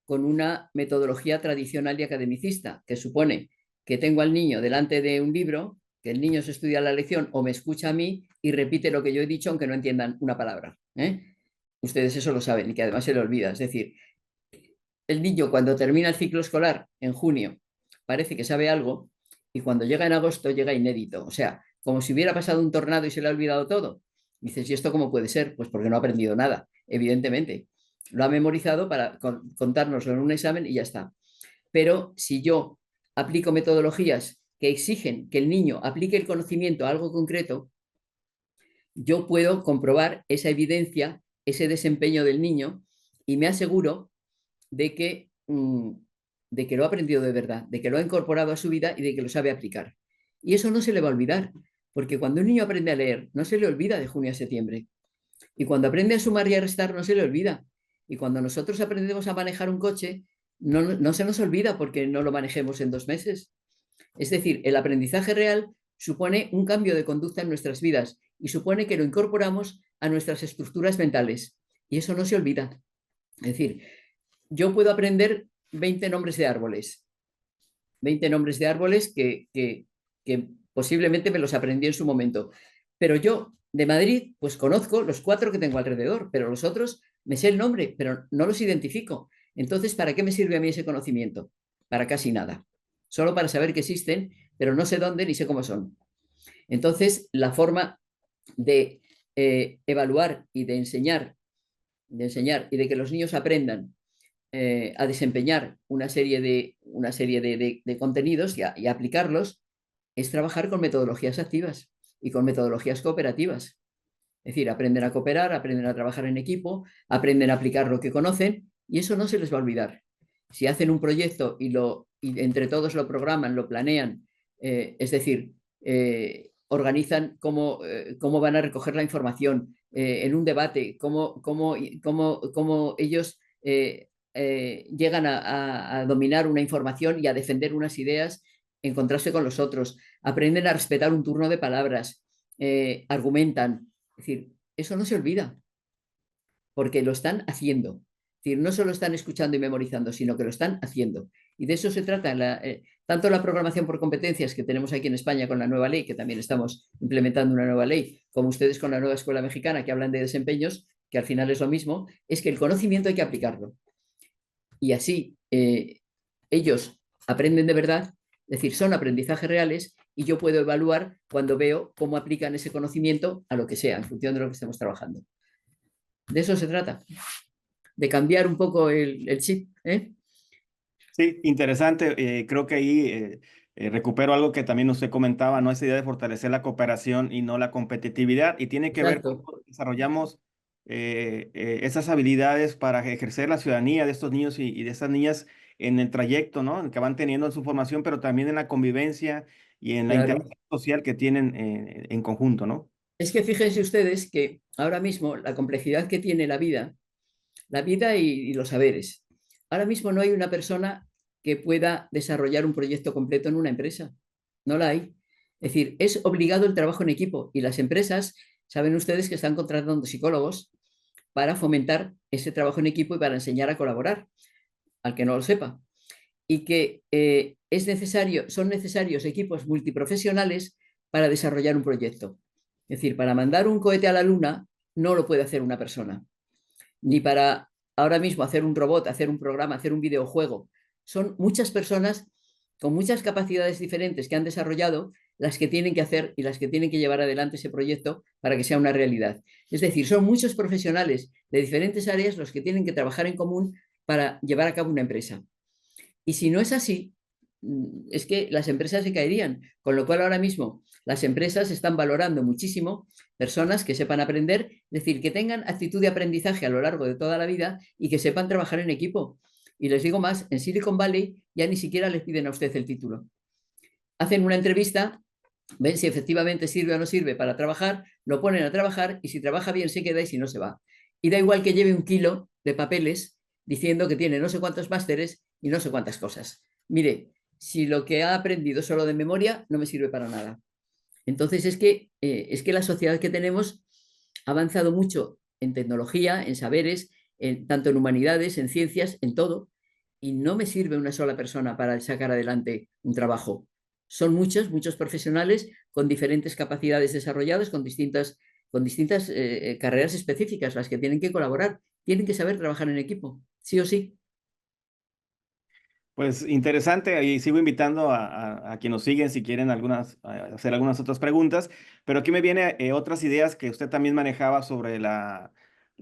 con una metodología tradicional y academicista, que supone que tengo al niño delante de un libro, que el niño se estudia la lección o me escucha a mí y repite lo que yo he dicho aunque no entiendan una palabra. Ustedes eso lo saben y que además se le olvida. Es decir, el niño cuando termina el ciclo escolar en junio parece que sabe algo y cuando llega en agosto llega inédito. O sea, como si hubiera pasado un tornado y se le ha olvidado todo. Dices, ¿y esto cómo puede ser? Pues porque no ha aprendido nada, evidentemente. Lo ha memorizado para contárnoslo en un examen y ya está. Pero si yo aplico metodologías que exigen que el niño aplique el conocimiento a algo concreto, yo puedo comprobar esa evidencia, ese desempeño del niño y me aseguro de que, de que lo ha aprendido de verdad, de que lo ha incorporado a su vida y de que lo sabe aplicar. Y eso no se le va a olvidar, porque cuando un niño aprende a leer, no se le olvida de junio a septiembre. Y cuando aprende a sumar y a restar, no se le olvida. Y cuando nosotros aprendemos a manejar un coche, no se nos olvida porque no lo manejemos en 2 meses. Es decir, el aprendizaje real supone un cambio de conducta en nuestras vidas y supone que lo incorporamos a nuestras estructuras mentales. Y eso no se olvida. Es decir, yo puedo aprender 20 nombres de árboles, 20 nombres de árboles que posiblemente me los aprendí en su momento. Pero yo de Madrid, pues conozco los 4 que tengo alrededor, pero los otros me sé el nombre, pero no los identifico. Entonces, ¿para qué me sirve a mí ese conocimiento? Para casi nada. Solo para saber que existen, pero no sé dónde ni sé cómo son. Entonces, la forma de evaluar y de enseñar y de que los niños aprendan a desempeñar una serie de contenidos y a aplicarlos, es trabajar con metodologías activas y con metodologías cooperativas. Es decir, aprenden a cooperar, aprenden a trabajar en equipo, aprenden a aplicar lo que conocen y eso no se les va a olvidar. Si hacen un proyecto y entre todos lo programan, lo planean, es decir, organizan cómo van a recoger la información en un debate, cómo ellos llegan a dominar una información y a defender unas ideas, encontrarse con los otros, aprenden a respetar un turno de palabras, argumentan. Es decir, eso no se olvida, porque lo están haciendo. Es decir, no solo están escuchando y memorizando, sino que lo están haciendo. Y de eso se trata. Tanto la programación por competencias que tenemos aquí en España con la nueva ley, que también estamos implementando una nueva ley, como ustedes con la nueva escuela mexicana, que hablan de desempeños, que al final es lo mismo, es que el conocimiento hay que aplicarlo. Y así ellos aprenden de verdad, es decir, son aprendizajes reales y yo puedo evaluar cuando veo cómo aplican ese conocimiento a lo que sea, en función de lo que estemos trabajando. De eso se trata, de cambiar un poco el chip. Sí, interesante. Creo que ahí recupero algo que también usted comentaba, ¿no? Esa idea de fortalecer la cooperación y no la competitividad. Y tiene que ver con Exacto, cómo desarrollamos esas habilidades para ejercer la ciudadanía de estos niños y de estas niñas en el trayecto, ¿no? Que van teniendo en su formación, pero también en la convivencia y en la claro. interacción social que tienen en conjunto, ¿no? Es que fíjense ustedes que ahora mismo la complejidad que tiene la vida y los saberes. Ahora mismo no hay una persona que pueda desarrollar un proyecto completo en una empresa. No la hay. Es decir, es obligado el trabajo en equipo y las empresas, saben ustedes que están contratando psicólogos para fomentar ese trabajo en equipo y para enseñar a colaborar, al que no lo sepa. Y que son necesarios equipos multiprofesionales para desarrollar un proyecto. Es decir, para mandar un cohete a la luna no lo puede hacer una persona ni para ahora mismo hacer un robot, hacer un programa, hacer un videojuego. Son muchas personas con muchas capacidades diferentes que han desarrollado las que tienen que hacer y las que tienen que llevar adelante ese proyecto para que sea una realidad. Es decir, son muchos profesionales de diferentes áreas los que tienen que trabajar en común para llevar a cabo una empresa. Y si no es así, es que las empresas se caerían, con lo cual ahora mismo las empresas están valorando muchísimo personas que sepan aprender, es decir, que tengan actitud de aprendizaje a lo largo de toda la vida y que sepan trabajar en equipo. Y les digo más, en Silicon Valley ya ni siquiera les piden a usted el título. Hacen una entrevista, ven si efectivamente sirve o no sirve para trabajar, lo ponen a trabajar y si trabaja bien se queda y si no se va. Y da igual que lleve 1 kilo de papeles diciendo que tiene no sé cuántos másteres y no sé cuántas cosas. Mire, si lo que ha aprendido solo de memoria no me sirve para nada. Entonces es que la sociedad que tenemos ha avanzado mucho en tecnología, en saberes, tanto en humanidades, en ciencias, en todo, y no me sirve una sola persona para sacar adelante un trabajo. Son muchos, muchos profesionales con diferentes capacidades desarrolladas, con distintas carreras específicas, las que tienen que colaborar, tienen que saber trabajar en equipo, sí o sí. Pues interesante, y sigo invitando a quienes nos siguen si quieren hacer algunas otras preguntas, pero aquí me vienen otras ideas que usted también manejaba sobre la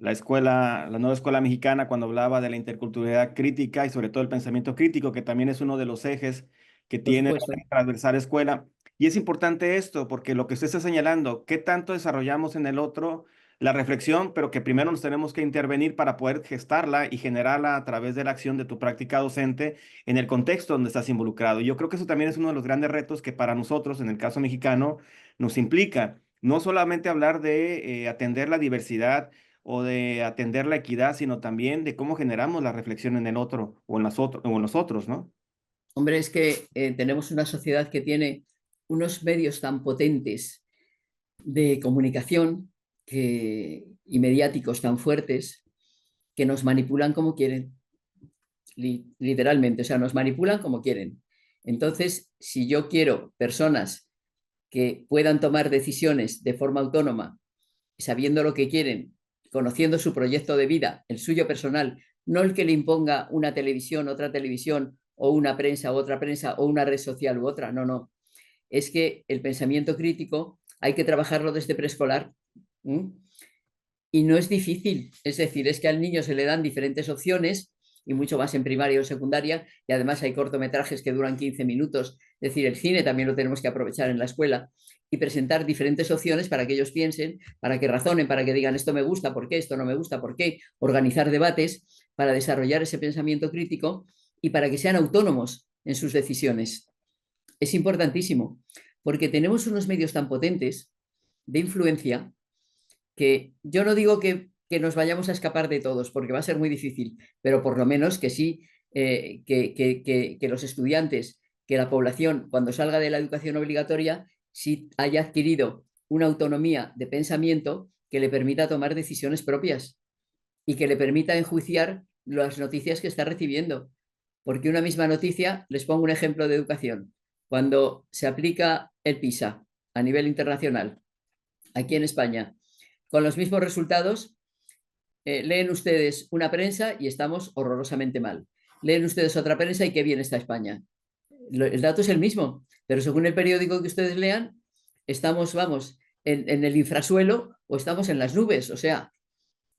escuela, la nueva escuela mexicana, cuando hablaba de la interculturalidad crítica y sobre todo el pensamiento crítico, que también es uno de los ejes que Por tiene supuesto. la transversal escuela. Y es importante esto, porque lo que usted está señalando, ¿qué tanto desarrollamos en el otro? La reflexión, pero que primero nos tenemos que intervenir para poder gestarla y generarla a través de la acción de tu práctica docente en el contexto donde estás involucrado. Y yo creo que eso también es uno de los grandes retos que para nosotros, en el caso mexicano, nos implica. No solamente hablar de atender la diversidad o de atender la equidad, sino también de cómo generamos la reflexión en el otro o o en los otros, ¿no? Hombre, es que tenemos una sociedad que tiene unos medios tan potentes de comunicación y mediáticos tan fuertes que nos manipulan como quieren, literalmente, o sea, nos manipulan como quieren. Entonces, si yo quiero personas que puedan tomar decisiones de forma autónoma, sabiendo lo que quieren, conociendo su proyecto de vida, el suyo personal, no el que le imponga una televisión, otra televisión, o una prensa, otra prensa, o una red social u otra, no, no. Es que el pensamiento crítico hay que trabajarlo desde preescolar. ¿Mm? Y no es difícil, es decir, es que al niño se le dan diferentes opciones y mucho más en primaria o secundaria, y además hay cortometrajes que duran 15 minutos, es decir, el cine también lo tenemos que aprovechar en la escuela y presentar diferentes opciones para que ellos piensen, para que razonen, para que digan esto me gusta, por qué, esto no me gusta, por qué, organizar debates para desarrollar ese pensamiento crítico y para que sean autónomos en sus decisiones. Es importantísimo, porque tenemos unos medios tan potentes de influencia que yo no digo que nos vayamos a escapar de todos, porque va a ser muy difícil, pero por lo menos que sí, que los estudiantes, que la población, cuando salga de la educación obligatoria, sí haya adquirido una autonomía de pensamiento que le permita tomar decisiones propias y que le permita enjuiciar las noticias que está recibiendo. Porque una misma noticia, les pongo un ejemplo de educación, cuando se aplica el PISA a nivel internacional, aquí en España, con los mismos resultados, leen ustedes una prensa y estamos horrorosamente mal. Leen ustedes otra prensa y qué bien está España. El dato es el mismo, pero según el periódico que ustedes lean, estamos, vamos, en el infrasuelo o estamos en las nubes. O sea,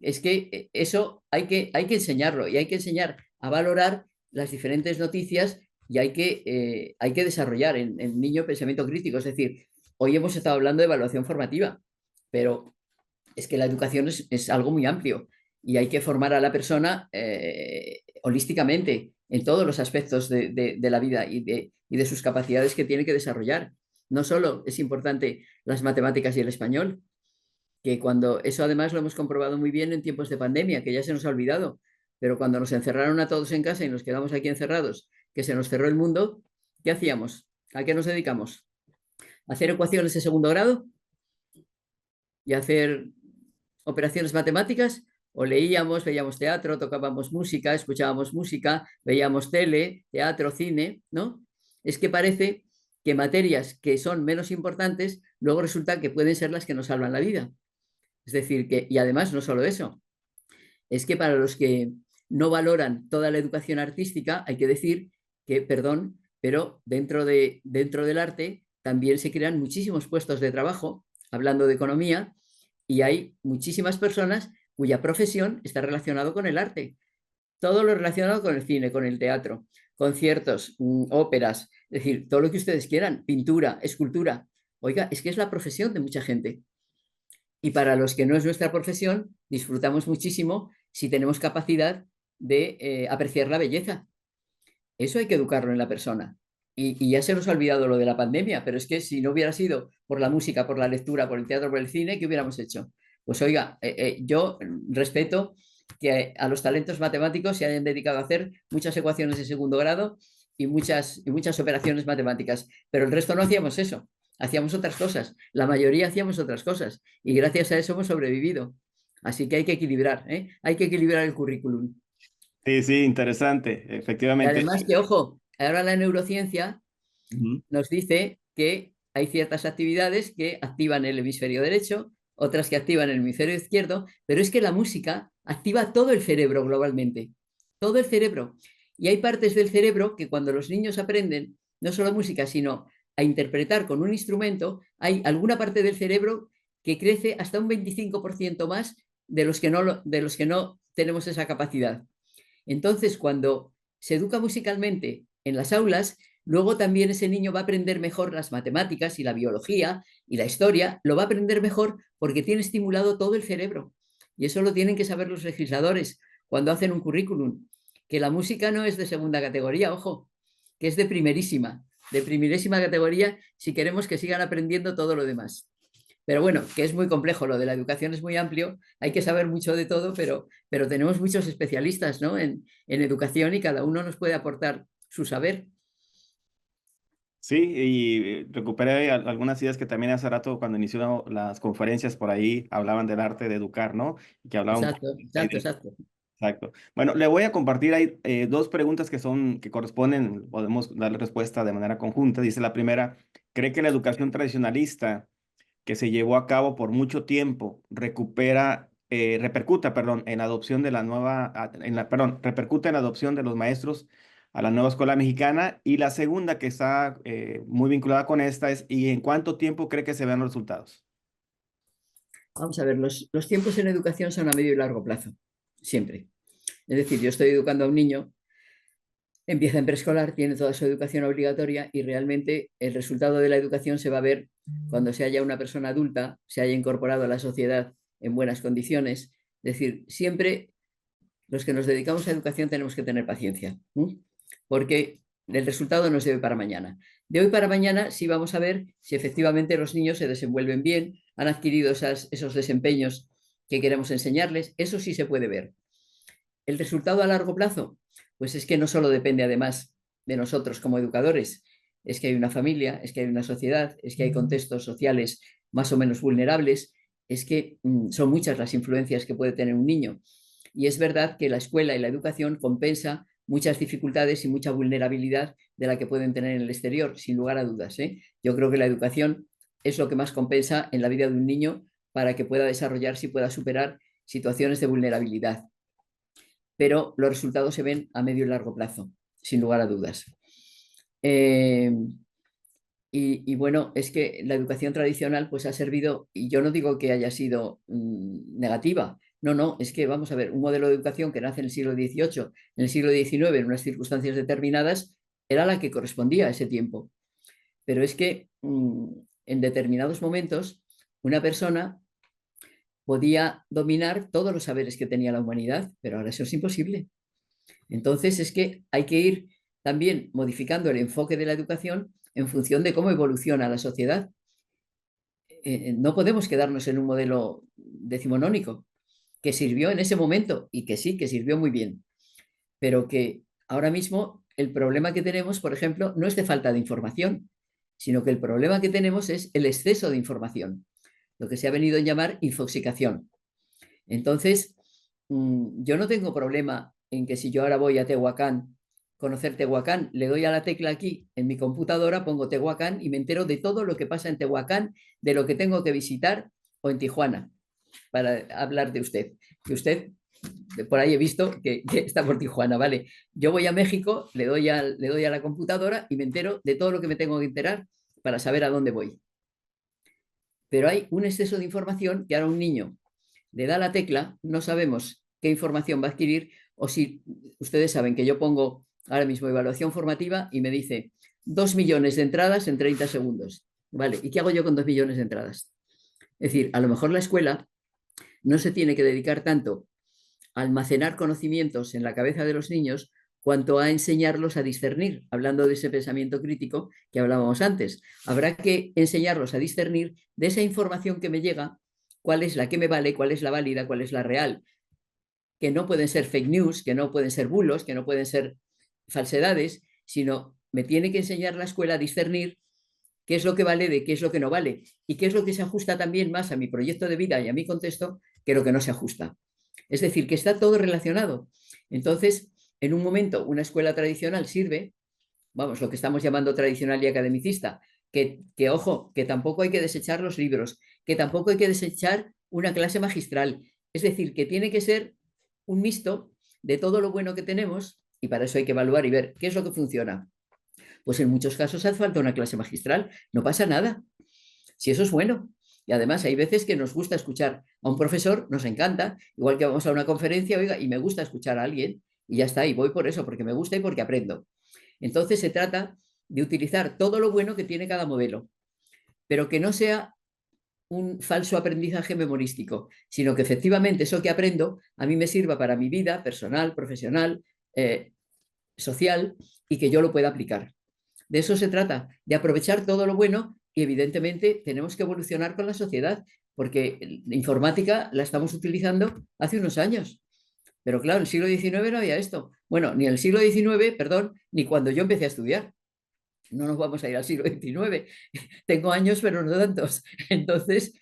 es que eso hay que enseñarlo y hay que enseñar a valorar las diferentes noticias y hay que desarrollar en el niño pensamiento crítico. Es decir, hoy hemos estado hablando de evaluación formativa, pero es que la educación es algo muy amplio y hay que formar a la persona holísticamente en todos los aspectos de la vida y de sus capacidades que tiene que desarrollar. No solo es importante las matemáticas y el español, que cuando eso además lo hemos comprobado muy bien en tiempos de pandemia, que ya se nos ha olvidado, pero cuando nos encerraron a todos en casa y nos quedamos aquí encerrados, que se nos cerró el mundo, ¿qué hacíamos? ¿A qué nos dedicamos? ¿A hacer ecuaciones de segundo grado y a hacer operaciones matemáticas? ¿O leíamos, veíamos teatro, tocábamos música, escuchábamos música, veíamos tele, teatro, cine, ¿no? Es que parece que materias que son menos importantes luego resulta que pueden ser las que nos salvan la vida. Es decir, que, y además no solo eso, es que para los que no valoran toda la educación artística, hay que decir que, perdón, pero dentro del arte también se crean muchísimos puestos de trabajo, hablando de economía, y hay muchísimas personas cuya profesión está relacionada con el arte. Todo lo relacionado con el cine, con el teatro, conciertos, óperas, es decir, todo lo que ustedes quieran, pintura, escultura. Oiga, es que es la profesión de mucha gente. Y para los que no es nuestra profesión, disfrutamos muchísimo si tenemos capacidad de apreciar la belleza. Eso hay que educarlo en la persona. Y ya se nos ha olvidado lo de la pandemia, pero es que si no hubiera sido por la música, por la lectura, por el teatro, por el cine, ¿qué hubiéramos hecho? Pues oiga, yo respeto que a los talentos matemáticos se hayan dedicado a hacer muchas ecuaciones de segundo grado y muchas operaciones matemáticas, pero el resto no hacíamos eso, hacíamos otras cosas, la mayoría hacíamos otras cosas y gracias a eso hemos sobrevivido. Así que hay que equilibrar, ¿eh? Hay que equilibrar el currículum. Sí, sí, interesante, Y efectivamente. además que, ojo, ahora la neurociencia Ujú. nos dice que hay ciertas actividades que activan el hemisferio derecho, otras que activan el hemisferio izquierdo, pero es que la música activa todo el cerebro globalmente, todo el cerebro. Y hay partes del cerebro que cuando los niños aprenden, no solo música, sino a interpretar con un instrumento, hay alguna parte del cerebro que crece hasta un 25% más de los que no tenemos esa capacidad. Entonces, cuando se educa musicalmente en las aulas, luego también ese niño va a aprender mejor las matemáticas y la biología y la historia, lo va a aprender mejor porque tiene estimulado todo el cerebro. Y eso lo tienen que saber los legisladores cuando hacen un currículum, que la música no es de segunda categoría, ojo, que es de primerísima categoría si queremos que sigan aprendiendo todo lo demás. Pero bueno, que es muy complejo, lo de la educación es muy amplio, hay que saber mucho de todo, pero tenemos muchos especialistas, ¿no? En educación y cada uno nos puede aportar su saber. Sí, y recuperé algunas ideas que también hace rato cuando inició las conferencias por ahí hablaban del arte de educar, ¿no? Y que hablaban un poco Exacto, ahí exacto, exacto. exacto. Bueno, le voy a compartir ahí dos preguntas que corresponden, podemos darle respuesta de manera conjunta. Dice la primera, ¿cree que la educación tradicionalista que se llevó a cabo por mucho tiempo repercuta, perdón, en la adopción de la nueva, perdón, repercute en la adopción de los maestros a la nueva escuela mexicana? Y la segunda, que está muy vinculada con esta, es ¿y en cuánto tiempo cree que se vean los resultados? Vamos a ver, los tiempos en educación son a medio y largo plazo, siempre. Es decir, yo estoy educando a un niño, empieza en preescolar, tiene toda su educación obligatoria y realmente el resultado de la educación se va a ver cuando se haya una persona adulta, se haya incorporado a la sociedad en buenas condiciones. Es decir, siempre los que nos dedicamos a educación tenemos que tener paciencia, ¿eh? Porque el resultado no se ve para mañana. De hoy para mañana sí vamos a ver si efectivamente los niños se desenvuelven bien, han adquirido esos desempeños que queremos enseñarles, eso sí se puede ver. El resultado a largo plazo, pues es que no solo depende además de nosotros como educadores, es que hay una familia, es que hay una sociedad, es que hay contextos sociales más o menos vulnerables, es que son muchas las influencias que puede tener un niño. Y es verdad que la escuela y la educación compensa muchas dificultades y mucha vulnerabilidad de la que pueden tener en el exterior, sin lugar a dudas, ¿eh? Yo creo que la educación es lo que más compensa en la vida de un niño para que pueda desarrollarse y pueda superar situaciones de vulnerabilidad, pero los resultados se ven a medio y largo plazo, sin lugar a dudas. Eh, y bueno, es que la educación tradicional pues ha servido, y yo no digo que haya sido negativa, no, no, es que vamos a ver, un modelo de educación que nace en el siglo XVIII, en el siglo XIX, en unas circunstancias determinadas, era la que correspondía a ese tiempo. Pero es que en determinados momentos una persona podía dominar todos los saberes que tenía la humanidad, pero ahora eso es imposible. Entonces es que hay que ir también modificando el enfoque de la educación en función de cómo evoluciona la sociedad. No podemos quedarnos en un modelo decimonónico que sirvió en ese momento y que sí, que sirvió muy bien, pero que ahora mismo el problema que tenemos, por ejemplo, no es de falta de información, sino que el problema que tenemos es el exceso de información, lo que se ha venido a llamar infoxicación. Entonces, yo no tengo problema en que si yo ahora voy a Tehuacán, conocer Tehuacán, le doy a la tecla aquí en mi computadora, pongo Tehuacán y me entero de todo lo que pasa en Tehuacán, de lo que tengo que visitar o en Tijuana, para hablar de usted. Que usted, por ahí he visto que está por Tijuana, ¿vale? Yo voy a México, le doy a la computadora y me entero de todo lo que me tengo que enterar para saber a dónde voy. Pero hay un exceso de información que ahora un niño le da la tecla, no sabemos qué información va a adquirir, o si ustedes saben que yo pongo ahora mismo evaluación formativa y me dice 2 millones de entradas en 30 segundos. Vale, ¿y qué hago yo con 2 millones de entradas? Es decir, a lo mejor la escuela no se tiene que dedicar tanto a almacenar conocimientos en la cabeza de los niños cuanto a enseñarlos a discernir, hablando de ese pensamiento crítico que hablábamos antes. Habrá que enseñarlos a discernir de esa información que me llega, cuál es la que me vale, cuál es la válida, cuál es la real, que no pueden ser fake news, que no pueden ser bulos, que no pueden ser falsedades, sino me tiene que enseñar la escuela a discernir qué es lo que vale de qué es lo que no vale y qué es lo que se ajusta también más a mi proyecto de vida y a mi contexto que lo que no se ajusta. Es decir, que está todo relacionado. Entonces, en un momento, una escuela tradicional sirve, vamos, lo que estamos llamando tradicional y academicista, ojo, que tampoco hay que desechar los libros, que tampoco hay que desechar una clase magistral. Es decir, que tiene que ser un mixto de todo lo bueno que tenemos y para eso hay que evaluar y ver qué es lo que funciona. Pues en muchos casos hace falta una clase magistral, no pasa nada, si eso es bueno. Y además hay veces que nos gusta escuchar a un profesor, nos encanta, igual que vamos a una conferencia, oiga, y me gusta escuchar a alguien, y ya está, y voy por eso, porque me gusta y porque aprendo. Entonces se trata de utilizar todo lo bueno que tiene cada modelo, pero que no sea un falso aprendizaje memorístico, sino que efectivamente eso que aprendo a mí me sirva para mi vida personal, profesional, social, y que yo lo pueda aplicar. De eso se trata, de aprovechar todo lo bueno y evidentemente tenemos que evolucionar con la sociedad, porque la informática la estamos utilizando hace unos años. Pero claro, en el siglo XIX no había esto. Bueno, ni en el siglo XIX, perdón, ni cuando yo empecé a estudiar. No nos vamos a ir al siglo XIX. Tengo años, pero no tantos. Entonces,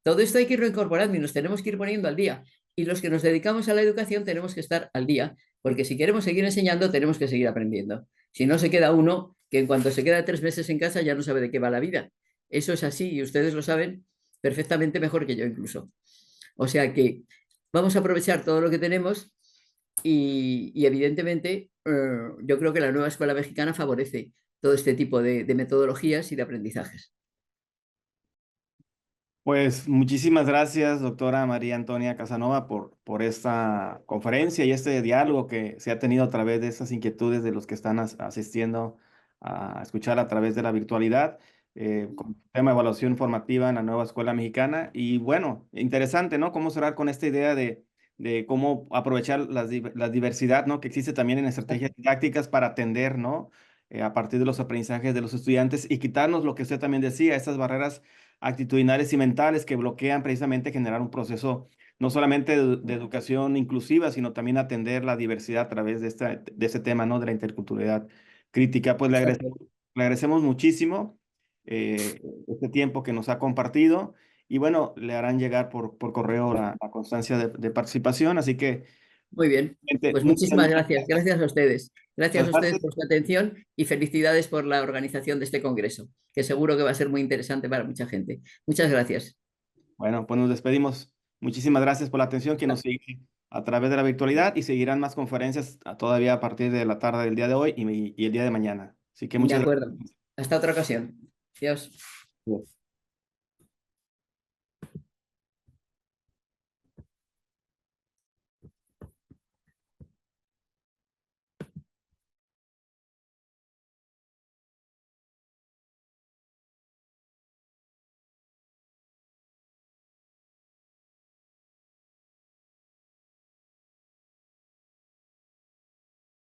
todo esto hay que ir reincorporando y nos tenemos que ir poniendo al día. Y los que nos dedicamos a la educación tenemos que estar al día, porque si queremos seguir enseñando, tenemos que seguir aprendiendo. Si no, se queda uno que en cuanto se queda 3 meses en casa ya no sabe de qué va la vida. Eso es así y ustedes lo saben perfectamente mejor que yo incluso. O sea que vamos a aprovechar todo lo que tenemos y evidentemente yo creo que la nueva escuela mexicana favorece todo este tipo de metodologías y de aprendizajes. Pues muchísimas gracias, doctora María Antonia Casanova, por esta conferencia y este diálogo que se ha tenido a través de estas inquietudes de los que están asistiendo a escuchar a través de la virtualidad, con el tema de evaluación formativa en la nueva escuela mexicana. Y bueno, interesante, ¿no? Cómo cerrar con esta idea de cómo aprovechar la diversidad, ¿no? Que existe también en estrategias didácticas para atender, ¿no? A partir de los aprendizajes de los estudiantes y quitarnos lo que usted también decía, estas barreras actitudinales y mentales que bloquean precisamente generar un proceso no solamente de educación inclusiva, sino también atender la diversidad a través de este tema, ¿no? De la interculturalidad crítica. Pues Exacto. le agradecemos muchísimo este tiempo que nos ha compartido y bueno, le harán llegar por correo la constancia de participación, así que Muy bien. Pues muchísimas muchas gracias. gracias. Gracias a ustedes. Gracias Muchas a ustedes gracias. por su atención y felicidades por la organización de este congreso, que seguro que va a ser muy interesante para mucha gente. Muchas gracias. Bueno, pues nos despedimos. Muchísimas gracias por la atención que nos sigue a través de la virtualidad y seguirán más conferencias todavía a partir de la tarde del día de hoy y el día de mañana. Así que De muchas acuerdo. gracias. Hasta otra ocasión. Adiós.